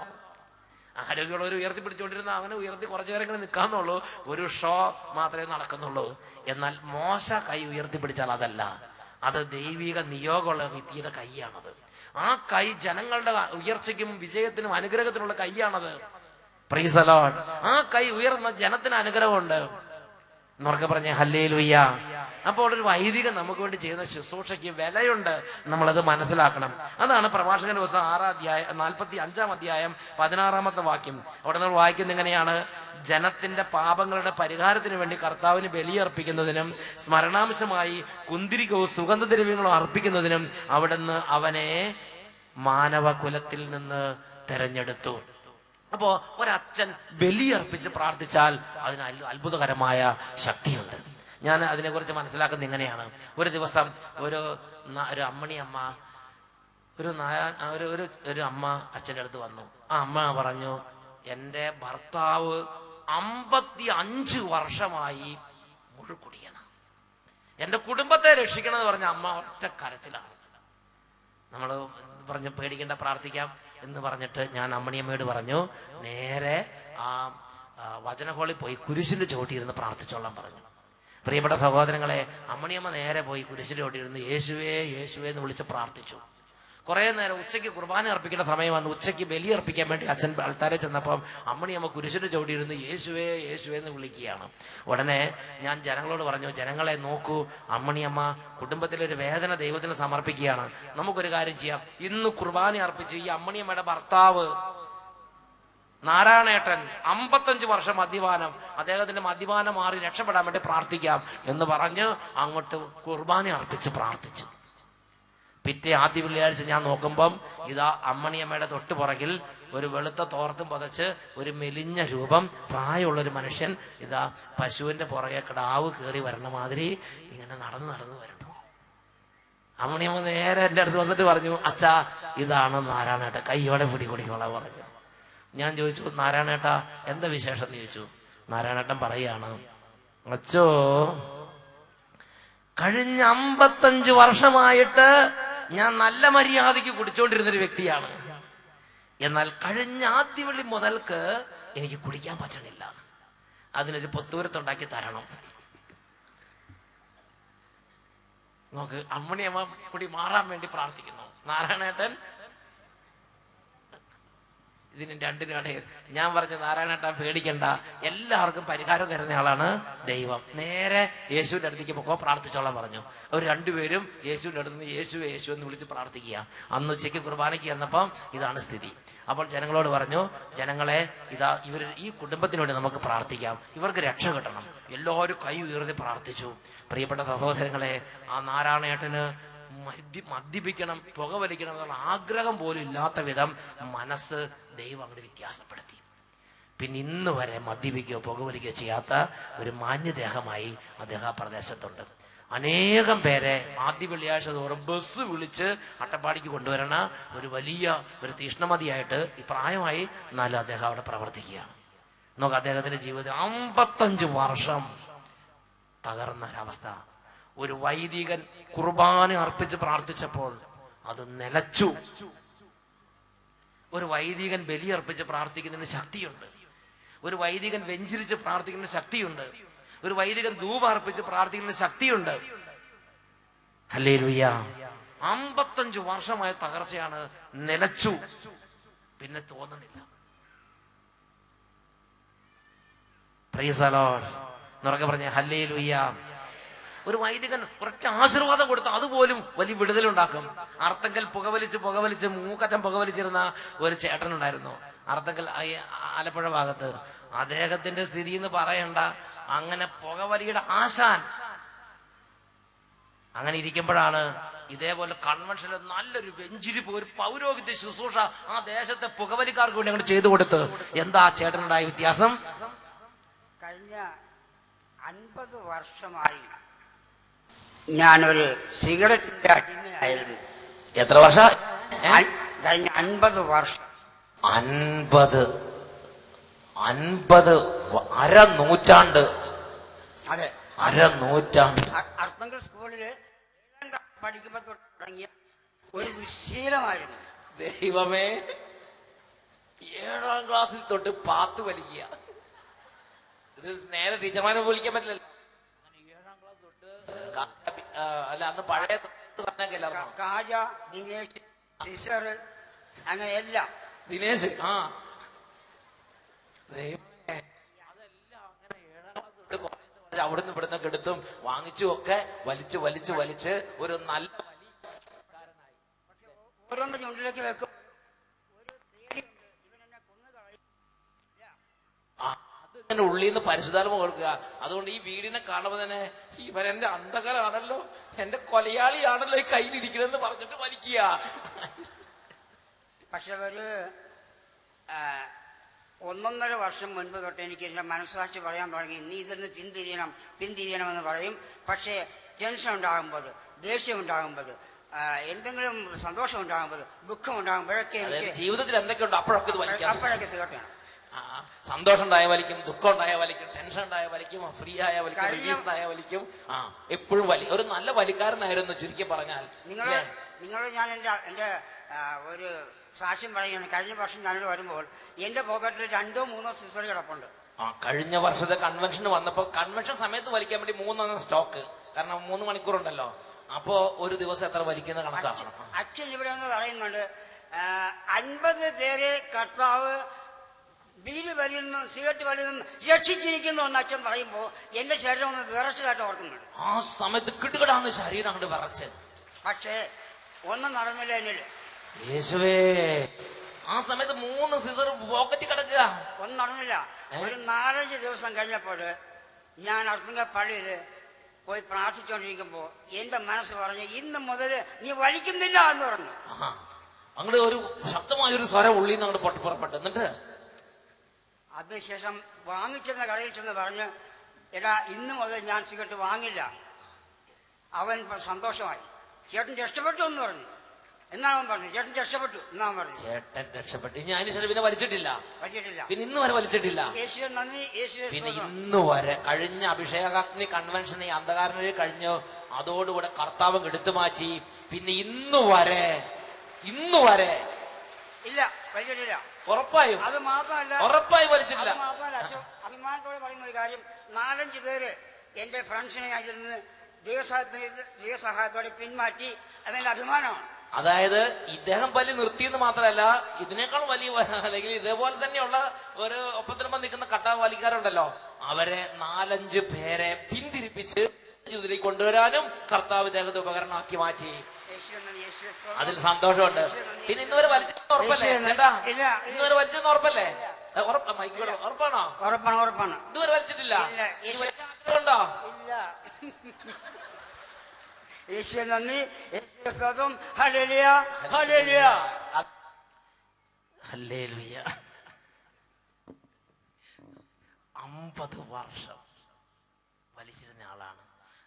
ആരോഗ്യമുള്ളവർ ഉയർത്തിപ്പിടിച്ചുകൊണ്ടിരുന്ന അങ്ങനെ ഉയർത്തി കുറച്ചു നേരം ഇങ്ങനെ നിൽക്കാന്നുള്ളൂ, ഒരു ഷോ മാത്രമേ നടക്കുന്നുള്ളൂ. എന്നാൽ മോശ കൈ ഉയർത്തിപ്പിടിച്ചാൽ അതല്ല, അത് ദൈവിക നിയോഗമുള്ള വ്യക്തിയുടെ കൈയാണത്. ആ കൈ ജനങ്ങളുടെ ഉയർച്ചയ്ക്കും വിജയത്തിനും അനുഗ്രഹത്തിനുള്ള കൈയാണത്. Praise the Lord. ആ കൈ ഉയർന്ന ജനത്തിന് അനുഗ്രഹമുണ്ട്. എന്നൊക്കെ പറഞ്ഞ ഹല്ലേലൂയ. അപ്പോൾ ഒരു വൈദികൻ നമുക്ക് വേണ്ടി ചെയ്യുന്ന ശുശ്രൂഷയ്ക്ക് വിലയുണ്ട്, നമ്മളത് മനസ്സിലാക്കണം. അതാണ് പ്രഭാഷകന്റെ പുസ്തകം 45-ാം അധ്യായം 16-ാമത്തെ വാക്യം. അവിടെ നമ്മൾ വായിക്കുന്നത് എങ്ങനെയാണ്? ജനത്തിന്റെ പാപങ്ങളുടെ പരിഹാരത്തിന് വേണ്ടി കർത്താവിന് ബലിയർപ്പിക്കുന്നതിനും സ്മരണാംശമായി കുന്തിരികവും സുഗന്ധദ്രവ്യങ്ങളും അർപ്പിക്കുന്നതിനും അവിടുന്ന് അവനെ മാനവകുലത്തിൽ നിന്ന് തെരഞ്ഞെടുത്തു. അപ്പോ ഒരച്ഛൻ ബലിയർപ്പിച്ച് പ്രാർത്ഥിച്ചാൽ അതിന് അത്ഭുതകരമായ ശക്തിയുണ്ട്. ഞാൻ അതിനെക്കുറിച്ച് മനസ്സിലാക്കുന്നത് ഇങ്ങനെയാണ്. ഒരു ദിവസം ഒരു അമ്മണി അമ്മ ഒരു അമ്മ അച്ഛൻ്റെ അടുത്ത് വന്നു. ആ അമ്മ പറഞ്ഞു, എൻ്റെ ഭർത്താവ് 55 വർഷമായി മുഴുകുടിയാണ്, എൻ്റെ കുടുംബത്തെ രക്ഷിക്കണം എന്ന് പറഞ്ഞ അമ്മ ഒറ്റ കരച്ചിലാണ്. നമ്മൾ പറഞ്ഞു പേടിക്കേണ്ട, പ്രാർത്ഥിക്കാം എന്ന് പറഞ്ഞിട്ട് ഞാൻ അമ്മണിയമ്മയോട് പറഞ്ഞു, നേരെ ആ വചന ഹാളിൽ പോയി കുരിശിന്റെ ചോട്ടിയിരുന്ന് പ്രാർത്ഥിച്ചോളാൻ പറഞ്ഞു. പ്രിയപ്പെട്ട സഹോദരങ്ങളെ, അമ്മണിയമ്മ നേരെ പോയി കുരിശിന്റെ ചോട്ടിയിരുന്ന് യേശുവേ യേശുവേ എന്ന് വിളിച്ച് പ്രാർത്ഥിച്ചു. കുറേ നേരം ഉച്ചയ്ക്ക് കുർബാന അർപ്പിക്കേണ്ട സമയം വന്നു. ഉച്ചയ്ക്ക് ബലി അർപ്പിക്കാൻ വേണ്ടി അച്ഛൻ ആൾത്താരെ ചെന്നപ്പം അമ്മണിയമ്മ കുരിശിന്റെ ചോട്ടിയിരുന്ന് യേശുവേ യേശുവേ എന്ന് വിളിക്കുകയാണ്. ഉടനെ ഞാൻ ജനങ്ങളോട് പറഞ്ഞു, ജനങ്ങളെ നോക്കൂ, അമ്മണിയമ്മ കുടുംബത്തിലൊരു വേദന ദൈവത്തിന് സമർപ്പിക്കുകയാണ്. നമുക്കൊരു കാര്യം ചെയ്യാം, ഇന്ന് കുർബാന അർപ്പിച്ച് ഈ അമ്മണിയമ്മയുടെ ഭർത്താവ് നാരായണേട്ടൻ 55 വർഷം മദ്യപാനം, അദ്ദേഹത്തിന്റെ മദ്യപാനം മാറി രക്ഷപ്പെടാൻ വേണ്ടി പ്രാർത്ഥിക്കാം എന്ന് പറഞ്ഞ് അങ്ങോട്ട് കുർബാന അർപ്പിച്ച് പ്രാർത്ഥിച്ചു. പിറ്റേ ആദ്യ വെള്ളിയാഴ്ച ഞാൻ നോക്കുമ്പം ഇതാ അമ്മണിയമ്മയുടെ തൊട്ട് പുറകിൽ ഒരു വെളുത്ത തോർത്തും പതച്ച് ഒരു മെലിഞ്ഞ രൂപം പ്രായമുള്ളൊരു മനുഷ്യൻ ഇതാ പശുവിന്റെ പുറകെ കിടാവ് കയറി വരണ മാതിരി ഇങ്ങനെ നടന്നു വരണം. അമ്മണിയമ്മ നേരെ എൻ്റെ അടുത്ത് വന്നിട്ട് പറഞ്ഞു, അച്ഛാ ഇതാണ് നാരായണേട്ട, കയ്യോടെ പിടികൊടിക്കോളാ പറഞ്ഞു. ഞാൻ ചോദിച്ചു, നാരായണേട്ട എന്താ വിശേഷം എന്ന് ചോദിച്ചു. നാരായണേട്ടൻ പറയാണ്, അച്ചോ കഴിഞ്ഞ 55 വർഷമായിട്ട് ഞാൻ നല്ല മര്യാദയ്ക്ക് കുടിച്ചോണ്ടിരുന്നൊരു വ്യക്തിയാണ്. എന്നാൽ കഴിഞ്ഞ ആദ്യവള്ളി മുതൽക്ക് എനിക്ക് കുടിക്കാൻ പറ്റണില്ല. അതിനൊരു പൊത്തൂരത്തുണ്ടാക്കി തരണം. നോക്ക്, അമ്മണിയമ്മ കുടി മാറാൻ വേണ്ടി പ്രാർത്ഥിക്കുന്നു. നാരായണേട്ടൻ ഇതിന് രണ്ടിനും ഇടയിൽ ഞാൻ പറഞ്ഞ, നാരായണേട്ടാ പേടിക്കണ്ട, എല്ലാവർക്കും പരിഹാരം തരുന്ന ആളാണ് ദൈവം. നേരെ യേശുവിന്റെ അടുത്തേക്ക് പൊക്കോ, പ്രാർത്ഥിച്ചോളാൻ പറഞ്ഞു. അവർ രണ്ടുപേരും യേശുവിന്റെ അടുത്ത് നിന്ന് യേശു യേശു എന്ന് വിളിച്ച് പ്രാർത്ഥിക്കുക. അന്ന് ഉച്ചയ്ക്ക് കുർബാനയ്ക്ക് ചെന്നപ്പം ഇതാണ് സ്ഥിതി. അപ്പോൾ ജനങ്ങളോട് പറഞ്ഞു, ജനങ്ങളെ ഇതാ ഇവർ ഈ കുടുംബത്തിനോട് നമുക്ക് പ്രാർത്ഥിക്കാം, ഇവർക്ക് രക്ഷ കിട്ടണം. എല്ലാവരും കൈ ഉയർത്തി പ്രാർത്ഥിച്ചു. പ്രിയപ്പെട്ട സഹോദരങ്ങളെ, ആ നാരായണേട്ടന് മദ്യപിക്കണം, പുകവലിക്കണം എന്നുള്ള ആഗ്രഹം പോലും ഇല്ലാത്ത വിധം മനസ്സ് ദൈവം അങ്ങോട്ട് വ്യത്യാസപ്പെടുത്തി. പിന്നെ ഇന്ന് വരെ മദ്യപിക്കുകയോ പുകവലിക്കുകയോ ചെയ്യാത്ത ഒരു മാന്യദേഹമായി അദ്ദേഹം ആ പ്രദേശത്തുണ്ട്. അനേകം പേരെ ആദ്യ വെള്ളിയാഴ്ച തോറും ബസ് വിളിച്ച് അട്ടപ്പാടിക്ക് കൊണ്ടുവരണ ഒരു വലിയ ഒരു തീഷ്ണമതിയായിട്ട് ഈ പ്രായമായി എന്നാലും അദ്ദേഹം അവിടെ പ്രവർത്തിക്കുകയാണ്. നോക്ക്, അദ്ദേഹത്തിന്റെ ജീവിതത്തിൽ 55 വർഷം തകർന്ന ഒരവസ്ഥ. ഒരു വൈദികൻ കുർബാന അർപ്പിച്ച് പ്രാർത്ഥിച്ചപ്പോൾ അത് നിലച്ചു. ഒരു വൈദികൻ ബലി അർപ്പിച്ച് പ്രാർത്ഥിക്കുന്നതിന് ശക്തിയുണ്ട്. ഒരു വൈദികൻ വെഞ്ചിരിച്ച് പ്രാർത്ഥിക്കുന്നതിന് ശക്തിയുണ്ട്. ഒരു വൈദികൻ ധൂപം അർപ്പിച്ച് പ്രാർത്ഥിക്കുന്നതിന് ശക്തിയുണ്ട്. ഹല്ലേലൂയ. 55 വർഷമായ തകർച്ചയാണ്. നിലച്ചു, പിന്നെ തോന്നണില്ല. Price the Lord. എന്നൊക്കെ പറഞ്ഞ ഹല്ലേലൂയ. ഒരു വൈദികൻ ഒരൊറ്റ ആശീർവാദം കൊടുത്ത് അതുപോലും വലിയ വിടുതലുണ്ടാക്കും. അർത്തങ്കൽ പുകവലിച്ച് മൂക്കറ്റം പുകവലിച്ചിരുന്ന ഒരു ചേട്ടനുണ്ടായിരുന്നു അർത്തങ്കൽ ആലപ്പുഴ ഭാഗത്ത്. അദ്ദേഹത്തിന്റെ സ്ഥിതി എന്ന് പറയണ്ട, അങ്ങനെ പുകവലിയുടെ ആശാൻ. അങ്ങനെ ഇരിക്കുമ്പോഴാണ് ഇതേപോലെ കൺവെൻഷനിൽ നല്ലൊരു വെഞ്ചിരിപ്പ്, ഒരു പൗരോഹിത്യ ശുശ്രൂഷ ആ ദേശത്തെ പുകവലിക്കാർക്ക് വേണ്ടി അങ്ങോട്ട് ചെയ്തു കൊടുത്ത്. എന്താ ചേട്ടനുണ്ടായ വ്യത്യാസം? കഴിഞ്ഞ 50 വർഷമായി ഞാനൊരു സിഗരറ്റിന്റെ അടിമയായിരുന്നു. എത്ര വർഷം? കഴിഞ്ഞ 50 വർഷം. 50 അരനൂറ്റാണ്ട്. അതെ, അരനൂറ്റാണ്ട്. അർത്തങ്കൽ സ്കൂളില് 7ാം ക്ലാസ് പഠിക്കുമ്പോൾ തുടങ്ങിയ ഒരു ശീലമായിരുന്നു. ദൈവമേ, 7ാം ക്ലാസ്സിൽ തൊട്ട് പാത്ത് വലിക്കുക. ഇത് നേരെ ടീച്ചർമാരെ വിളിക്കാൻ പറ്റില്ലല്ലോ. 7ാം ക്ലാസ് തൊട്ട് അല്ല, അന്ന് പഴയ കാജ, ദിനേശ്, സിസർ, അങ്ങനെ എല്ലാം. ദിനേശ്, അതെല്ലാം അങ്ങനെ 7ാം ക്ലാസ് തൊട്ട് അവിടുന്ന് ഇവിടുന്നൊക്കെ എടുത്തും വാങ്ങിച്ചും ഒക്കെ വലിച്ച് ഒരു നല്ല ഓരോന്ന് ചുണ്ടിലേക്ക് വെക്കും. അതിങ്ങനെ ഉള്ളിൽ നിന്ന് പരിശുദ്ധാത്മ കൊടുക്കുക. അതുകൊണ്ട് ഈ വീടിനെ കാണുമ്പോൾ തന്നെ ഇവൻ എന്റെ അന്ധകരാണല്ലോ, എന്റെ കൊലയാളിയാണല്ലോ ഈ കയ്യിലിരിക്കണെന്ന് പറഞ്ഞിട്ട് വലിക്കുക. പക്ഷെ ഒരു 1.5 വർഷം മുൻപ് തൊട്ട് എനിക്ക് എന്റെ മനസ്സാക്ഷി പറയാൻ തുടങ്ങി, നീ ഇതിന് പിന്തിരിയണമെന്ന് പറയും. പക്ഷേ ടെൻഷൻ ഉണ്ടാകുമ്പോൾ, ദേഷ്യം ഉണ്ടാകുമ്പോൾ, എന്തെങ്കിലും സന്തോഷം ഉണ്ടാകുമ്പോൾ, ദുഃഖം ഉണ്ടാകുമ്പോഴൊക്കെ ജീവിതത്തിൽ എന്തൊക്കെയുണ്ടോ അപ്പോഴൊക്കെ തീർച്ചയാണ്. സന്തോഷം ഉണ്ടായ വലിക്കും, ദുഃഖം ഉണ്ടായ വലിക്കും, ടെൻഷൻ ഉണ്ടായ വലിക്കും, ഫ്രീ ആയ വലിക്കും, റിലീസ്ഡ് ആയ വലിക്കും. എപ്പോഴും ഒരു നല്ല വലിക്കാരനായിരുന്നു ചുരുക്കി പറഞ്ഞാൽ. നിങ്ങളോട് ഞാൻ എൻ്റെ ഒരു സാക്ഷ്യം പറയുകയാണ്. കഴിഞ്ഞ വർഷം ഞാനിവിടെ വരുമ്പോൾ എൻ്റെ പോക്കറ്റിൽ 2 3 സിസർ കിടപ്പുണ്ട്. കഴിഞ്ഞ വർഷത്തെ കൺവെൻഷന് വന്നപ്പോ കൺവെൻഷൻ സമയത്ത് വലിക്കാൻ വേണ്ടി 3 സ്റ്റോക്ക്, കാരണം 3 മണിക്കൂറുണ്ടല്ലോ. അപ്പോ ഒരു ദിവസം എത്ര വലിക്കുന്ന കണക്കാക്കണം. അച്ഛൻ ഇവിടെ ഒന്ന് പറയുന്നുണ്ട്, 50 പേരെ കർത്താവ് ബീഡി വലിയുന്നു സിഗരറ്റ് വലിയുന്നു രക്ഷിച്ചിരിക്കുന്നു എന്ന് അച്ഛൻ പറയുമ്പോ എന്റെ ശരീരം ഒന്ന് വിറച്ചതായിട്ട് ഓർക്കുന്നുണ്ട്. ആ സമയത്ത് കിടുകിടാന്ന് ശരീരം അങ്ങോട്ട് വിറച്ച്. പക്ഷേ ഒന്നും നടന്നില്ല എന്നില്. യേശുവേ, ആ സമയത്ത് 3 സിസർ പോക്കറ്റിൽ കിടക്കുക. ഒന്നും നടന്നില്ല. ഒരു 4-5 ദിവസം കഴിഞ്ഞപ്പോൾ ഞാൻ അർത്തുങ്ക പള്ളിയില് പോയി പ്രാർത്ഥിച്ചുകൊണ്ടിരിക്കുമ്പോ എന്റെ മനസ്സ് പറഞ്ഞു, ഇന്ന് മുതൽ നീ വലിക്കുന്നില്ല എന്ന് പറഞ്ഞു. അങ്ങോട്ട് ഒരു ശക്തമായൊരു സ്വരം ഉള്ളിൽ നിന്ന് അങ്ങോട്ട് പുറപ്പെട്ടു. എന്നിട്ട് അതിനുശേഷം വാങ്ങിച്ചെന്ന കടയിൽ ചെന്ന് പറഞ്ഞ്, എടാ ഇന്ന് മുതൽ ഞാൻ സിഗരറ്റ് വാങ്ങില്ല. അവൻ സന്തോഷമായി. ചേട്ടൻ രക്ഷപ്പെട്ടു എന്ന് പറഞ്ഞു. എന്നാണ് അവൻ പറഞ്ഞു, ചേട്ടൻ രക്ഷപ്പെട്ടു എന്നാ അവൻ പറഞ്ഞു. ചേട്ടൻ രക്ഷപ്പെട്ടു. ഇനി അതിന് ശേഷം പിന്നെ വലിച്ചിട്ടില്ല. പിന്നെ ഇന്ന് വരെ വലിച്ചിട്ടില്ല. യേശുവേ നന്ദി. യേശുവേ പിന്നെ ഇന്ന് വരെ കഴിഞ്ഞ അഭിഷേകാഗ്നി കൺവെൻഷൻ ഈ അന്ധകാരനിൽ കഴിഞ്ഞു. അതോടുകൂടെ കർത്താവ് എടുത്തു മാറ്റി. പിന്നെ ഇന്ന് വരെ ഇല്ല, വലിച്ചിട്ടില്ല. ഉറപ്പായും അത് മാത്രമല്ല, ഉറപ്പായി വലിച്ചിട്ടില്ല. അത് മാത്രമല്ല, അച്ഛൻ അഭിമാനത്തോടെ പറയുന്ന ഒരു കാര്യം, 4-5 പേര് എന്റെ ഫ്രണ്ട്സിനെ അതിൽ നിന്ന് ദൈവസഹായത്തോടെ പിന്മാറ്റി. അതെന്റെ അഭിമാനമാണ്. അതായത് ഇദ്ദേഹം വലി നിർത്തിയെന്ന് മാത്രമല്ല, ഇതിനേക്കാൾ വലിയ അല്ലെങ്കിൽ ഇതേപോലെ തന്നെയുള്ള ഒരു ഒപ്പത്തിനൊപ്പം നിൽക്കുന്ന കട്ട വലിക്കാരുണ്ടല്ലോ, അവരെ 4-5 പേരെ പിന്തിരിപ്പിച്ച് ഇതിലേക്ക് കൊണ്ടുവരാനും കർത്താവ് ഇദ്ദേഹത്തെ ഉപകരണമാക്കി മാറ്റി. അതിൽ സന്തോഷമുണ്ട്. പിന്നെ ഇന്നുവരെ വലിച്ചെന്ന് ഉറപ്പല്ലേ ചേട്ടാ? ഇന്നുവരെ വലിച്ചെന്ന് ഉറപ്പല്ലേ? ഉറപ്പാണോ? ഉറപ്പാണ്. ഇതുവരെ വലിച്ചിട്ടില്ല. ഉണ്ടോ? യേശുവേ നന്ദി. Hallelujah, hallelujah, hallelujah. 50 വർഷം വലിച്ചിരുന്ന ആളാണ്.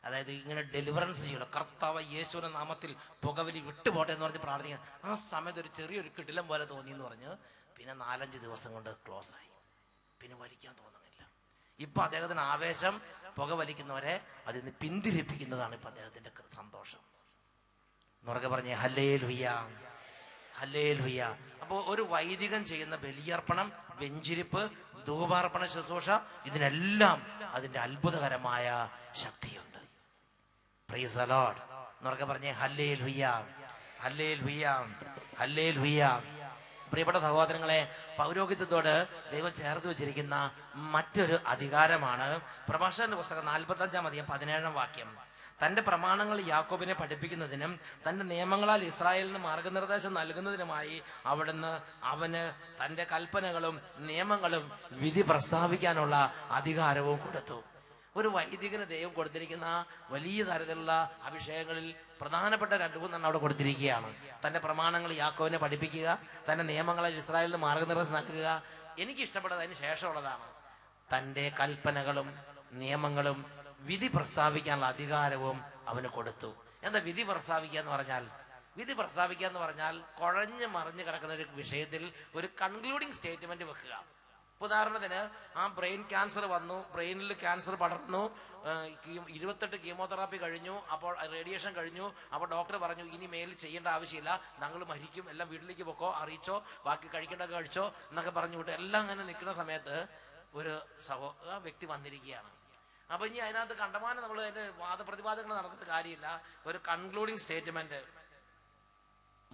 അതായത് ഇങ്ങനെ ഡെലിവറൻസ് ചെയ്യണം, കർത്താവ് യേശുവിന്റെ നാമത്തിൽ പുകവലി വിട്ടുപോട്ടെ എന്ന് പറഞ്ഞ് പ്രാർത്ഥിക്കാൻ. ആ സമയത്ത് ഒരു ചെറിയൊരു കിടിലം പോലെ തോന്നി എന്ന് പറഞ്ഞ് പിന്നെ 4-5 ദിവസം കൊണ്ട് ക്ലോസ് ആയി. പിന്നെ വലിക്കാൻ തോന്നുന്നില്ല. ഇപ്പൊ അദ്ദേഹത്തിന് ആവേശം പുക വലിക്കുന്നവരെ അതിൽ നിന്ന് പിന്തിരിപ്പിക്കുന്നതാണ് ഇപ്പൊ അദ്ദേഹത്തിന്റെ സന്തോഷം. എന്നുറക്കെ പറഞ്ഞേ ഹല്ലേലൂയ, ഹല്ലേലൂയ. അപ്പോൾ ഒരു വൈദികൻ ചെയ്യുന്ന ബലിയർപ്പണം, വെഞ്ചിരിപ്പ്, ധൂപാർപ്പണ ശുശ്രൂഷ, ഇതിനെല്ലാം അതിന്റെ അത്ഭുതകരമായ ശക്തിയുണ്ട്. Price the Lord. എന്നുറക്കെ പറഞ്ഞേ ഹല്ലേലൂയ, ഹല്ലേലൂയ, ഹല്ലേലൂയ. പ്രിയപ്പെട്ട സഹോദരങ്ങളെ, പൗരോഹിത്യത്തോട് ദൈവം ചേർത്ത് വെച്ചിരിക്കുന്ന മറ്റൊരു അധികാരമാണ് പ്രഭാഷകന്റെ പുസ്തകം 45-ാം അധ്യായം 17-ാം വാക്യം. തന്റെ പ്രമാണങ്ങൾ യാക്കോബിനെ പഠിപ്പിക്കുന്നതിനും തന്റെ നിയമങ്ങളാൽ ഇസ്രായേലിന് മാർഗനിർദ്ദേശം നൽകുന്നതിനുമായി അവിടുന്ന് അവന് തന്റെ കൽപ്പനകളും നിയമങ്ങളും വിധി പ്രസ്താവിക്കാനുള്ള അധികാരവും കൊടുത്തു. ഒരു വൈദികന് ദൈവം കൊടുത്തിരിക്കുന്ന വലിയ തരത്തിലുള്ള അഭിഷേകങ്ങളിൽ പ്രധാനപ്പെട്ട 2-3 അവിടെ കൊടുത്തിരിക്കുകയാണ്. തന്റെ പ്രമാണങ്ങൾ യാക്കോബിനെ പഠിപ്പിക്കുക, തന്റെ നിയമങ്ങളിൽ ഇസ്രായേലിന് മാർഗനിർദ്ദേശം നൽകുക. എനിക്ക് ഇഷ്ടപ്പെട്ടത് അതിന് ശേഷമുള്ളതാണ്. തന്റെ കൽപ്പനകളും നിയമങ്ങളും വിധി പ്രസ്താവിക്കാനുള്ള അധികാരവും അവന് കൊടുത്തു. എന്താ വിധി പ്രസ്താവിക്കുക എന്ന് പറഞ്ഞാൽ? വിധി പ്രസ്താവിക്കുക എന്ന് പറഞ്ഞാൽ കുഴഞ്ഞു മറിഞ്ഞു കിടക്കുന്ന ഒരു വിഷയത്തിൽ ഒരു കൺക്ലൂഡിങ് സ്റ്റേറ്റ്മെന്റ് വെക്കുക. ഉദാഹരണത്തിന്, ആ ബ്രെയിൻ ക്യാൻസർ വന്നു, ബ്രെയിനിൽ ക്യാൻസർ പടർന്നു, 28 കീമോതെറാപ്പി കഴിഞ്ഞു, അപ്പോൾ റേഡിയേഷൻ കഴിഞ്ഞു. അപ്പോൾ ഡോക്ടർ പറഞ്ഞു ഇനി മേലിൽ ചെയ്യേണ്ട ആവശ്യമില്ല, ഞങ്ങൾ മരിക്കും, എല്ലാം വീട്ടിലേക്ക് പൊക്കോ, അറിയിച്ചോ, ബാക്കി കഴിക്കേണ്ടതൊക്കെ കഴിച്ചോ എന്നൊക്കെ പറഞ്ഞു വിട്ട് എല്ലാം അങ്ങനെ നിൽക്കുന്ന സമയത്ത് ഒരു വ്യക്തി വന്നിരിക്കുകയാണ്. അപ്പൊ ഇനി അതിനകത്ത് കണ്ടമാനം നമ്മൾ അതിന്റെ വാദപ്രതിവാദങ്ങൾ നടന്നിട്ട് കാര്യമില്ല. ഒരു കൺക്ലൂഡിങ് സ്റ്റേറ്റ്മെന്റ്,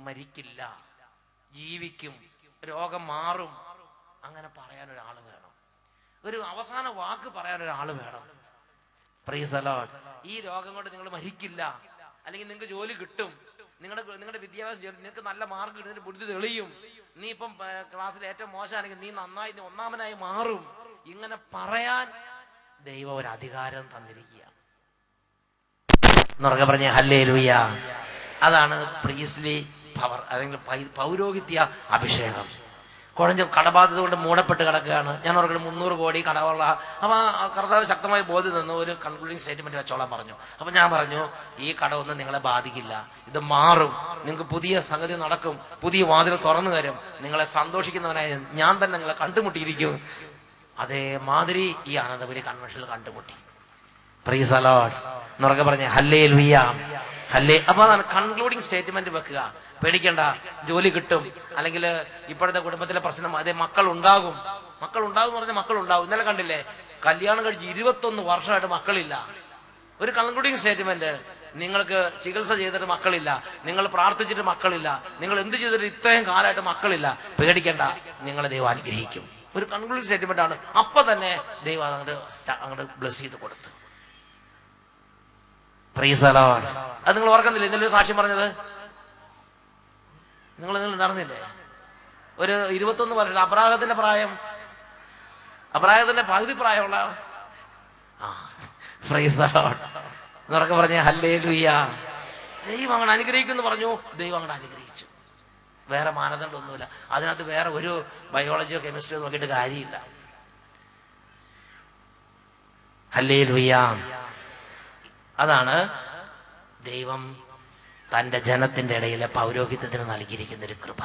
മരിക്കില്ല, ജീവിക്കും, രോഗം മാറും, അങ്ങനെ പറയാൻ ഒരാൾ വേണം. ഒരു അവസാന വാക്ക് പറയാൻ ഒരാൾ വേണം. Price the Lord. ഈ രോഗം കൊണ്ട് നിങ്ങൾ മരിക്കില്ല, അല്ലെങ്കിൽ നിങ്ങൾക്ക് ജോലി കിട്ടും, നിങ്ങളുടെ വിദ്യാഭ്യാസം, നിങ്ങൾക്ക് നല്ല മാർക്ക് കിട്ടും, നിന്റെ ബുദ്ധി തെളിയും, നീ ഇപ്പം ക്ലാസ്സിൽ ഏറ്റവും മോശമാണെങ്കിൽ നീ നന്നായി, നീ ഒന്നാമനായി മാറും. ഇങ്ങനെ പറയാൻ ദൈവം ഒരു അധികാരം തന്നിരിക്കുകയാണ്. എന്നുറക്കെ പറഞ്ഞ ഹല്ലേലൂയ. അതാണ് പ്രീസ്ലി പവർ, അല്ലെങ്കിൽ പൗരോഹിത്യ അഭിഷേകം. കുഴഞ്ഞ കടബാധ്യത കൊണ്ട് മൂടപ്പെട്ട് കിടക്കുകയാണ്. ഞാൻ ഓർക്കണം 300 കോടി കടമുള്ള. അപ്പൊ കർത്താവ് ശക്തമായി ബോധ്യം തന്നു, ഒരു കൺക്ലൂഡിങ് സ്റ്റേറ്റ്മെന്റ് വെച്ചോളാൻ പറഞ്ഞു. അപ്പൊ ഞാൻ പറഞ്ഞു, ഈ കടമൊന്നും നിങ്ങളെ ബാധിക്കില്ല, ഇത് മാറും, നിങ്ങൾക്ക് പുതിയ സംഗതി നടക്കും, പുതിയ വാതിൽ തുറന്നു തരും, നിങ്ങളെ സന്തോഷിക്കുന്നവനായി ഞാൻ തന്നെ നിങ്ങളെ കണ്ടുമുട്ടിയിരിക്കും. അതേമാതിരി ഈ അനന്തപുരി കൺവെൻഷനിൽ കണ്ടുമുട്ടി. Price the Lord. എന്നുറക്കെ പറഞ്ഞേ ഹല്ലേലൂയ, അല്ലേ? അപ്പൊ അതാണ് കൺക്ലൂഡിങ് സ്റ്റേറ്റ്മെന്റ് വെക്കുക. പേടിക്കണ്ട, ജോലി കിട്ടും. അല്ലെങ്കിൽ ഇപ്പോഴത്തെ കുടുംബത്തിലെ പ്രശ്നം അതേ മക്കൾ ഉണ്ടാകും എന്ന് പറഞ്ഞാൽ മക്കൾ ഉണ്ടാകും. ഇന്നലെ കണ്ടില്ലേ, കല്യാണം കഴിച്ച് 21 വർഷമായിട്ട് മക്കളില്ല. ഒരു കൺക്ലൂഡിങ് സ്റ്റേറ്റ്മെന്റ്, നിങ്ങൾക്ക് ചികിത്സ ചെയ്തിട്ട് മക്കളില്ല, നിങ്ങൾ പ്രാർത്ഥിച്ചിട്ട് മക്കളില്ല, നിങ്ങൾ എന്ത് ചെയ്തിട്ട് ഇത്രയും കാലമായിട്ട് മക്കളില്ല, പേടിക്കണ്ട, നിങ്ങളെ ദൈവം അനുഗ്രഹിക്കും. ഒരു കൺക്ലൂഡിങ് സ്റ്റേറ്റ്മെന്റ് ആണ്. അപ്പൊ തന്നെ ദൈവം അങ്ങോട്ട് ബ്ലെസ് ചെയ്ത് കൊടുത്തു. Price the Lord. അത് നിങ്ങൾ ഓർക്കുന്നില്ലേ ഇന്നലെ ഒരു സാക്ഷ്യം പറഞ്ഞത്? നിങ്ങൾ നടന്നില്ലേ? ഒരു 21 വർഷം, അബ്രാഹത്തിന്റെ പകുതി പ്രായമുള്ള പ്രൈസ് ദി ലോർഡ് എന്നൊക്കെ പറഞ്ഞ ഹല്ലേലൂയ. ദൈവം അങ്ങനെ അനുഗ്രഹിക്കുമെന്ന് പറഞ്ഞു, ദൈവം അങ്ങനെ അനുഗ്രഹിച്ചു. വേറെ മാനദണ്ഡമൊന്നുമില്ല അതിനകത്ത്. വേറെ ഒരു ബയോളജിയോ കെമിസ്ട്രിയോ നോക്കിയിട്ട് കാര്യമില്ല. ഹല്ലേലൂയ. അതാണ് ദൈവം തന്റെ ജനത്തിന്റെ ഇടയിലെ പൗരോഹിത്യത്തിന് നൽകിയിരിക്കുന്ന ഒരു കൃപ.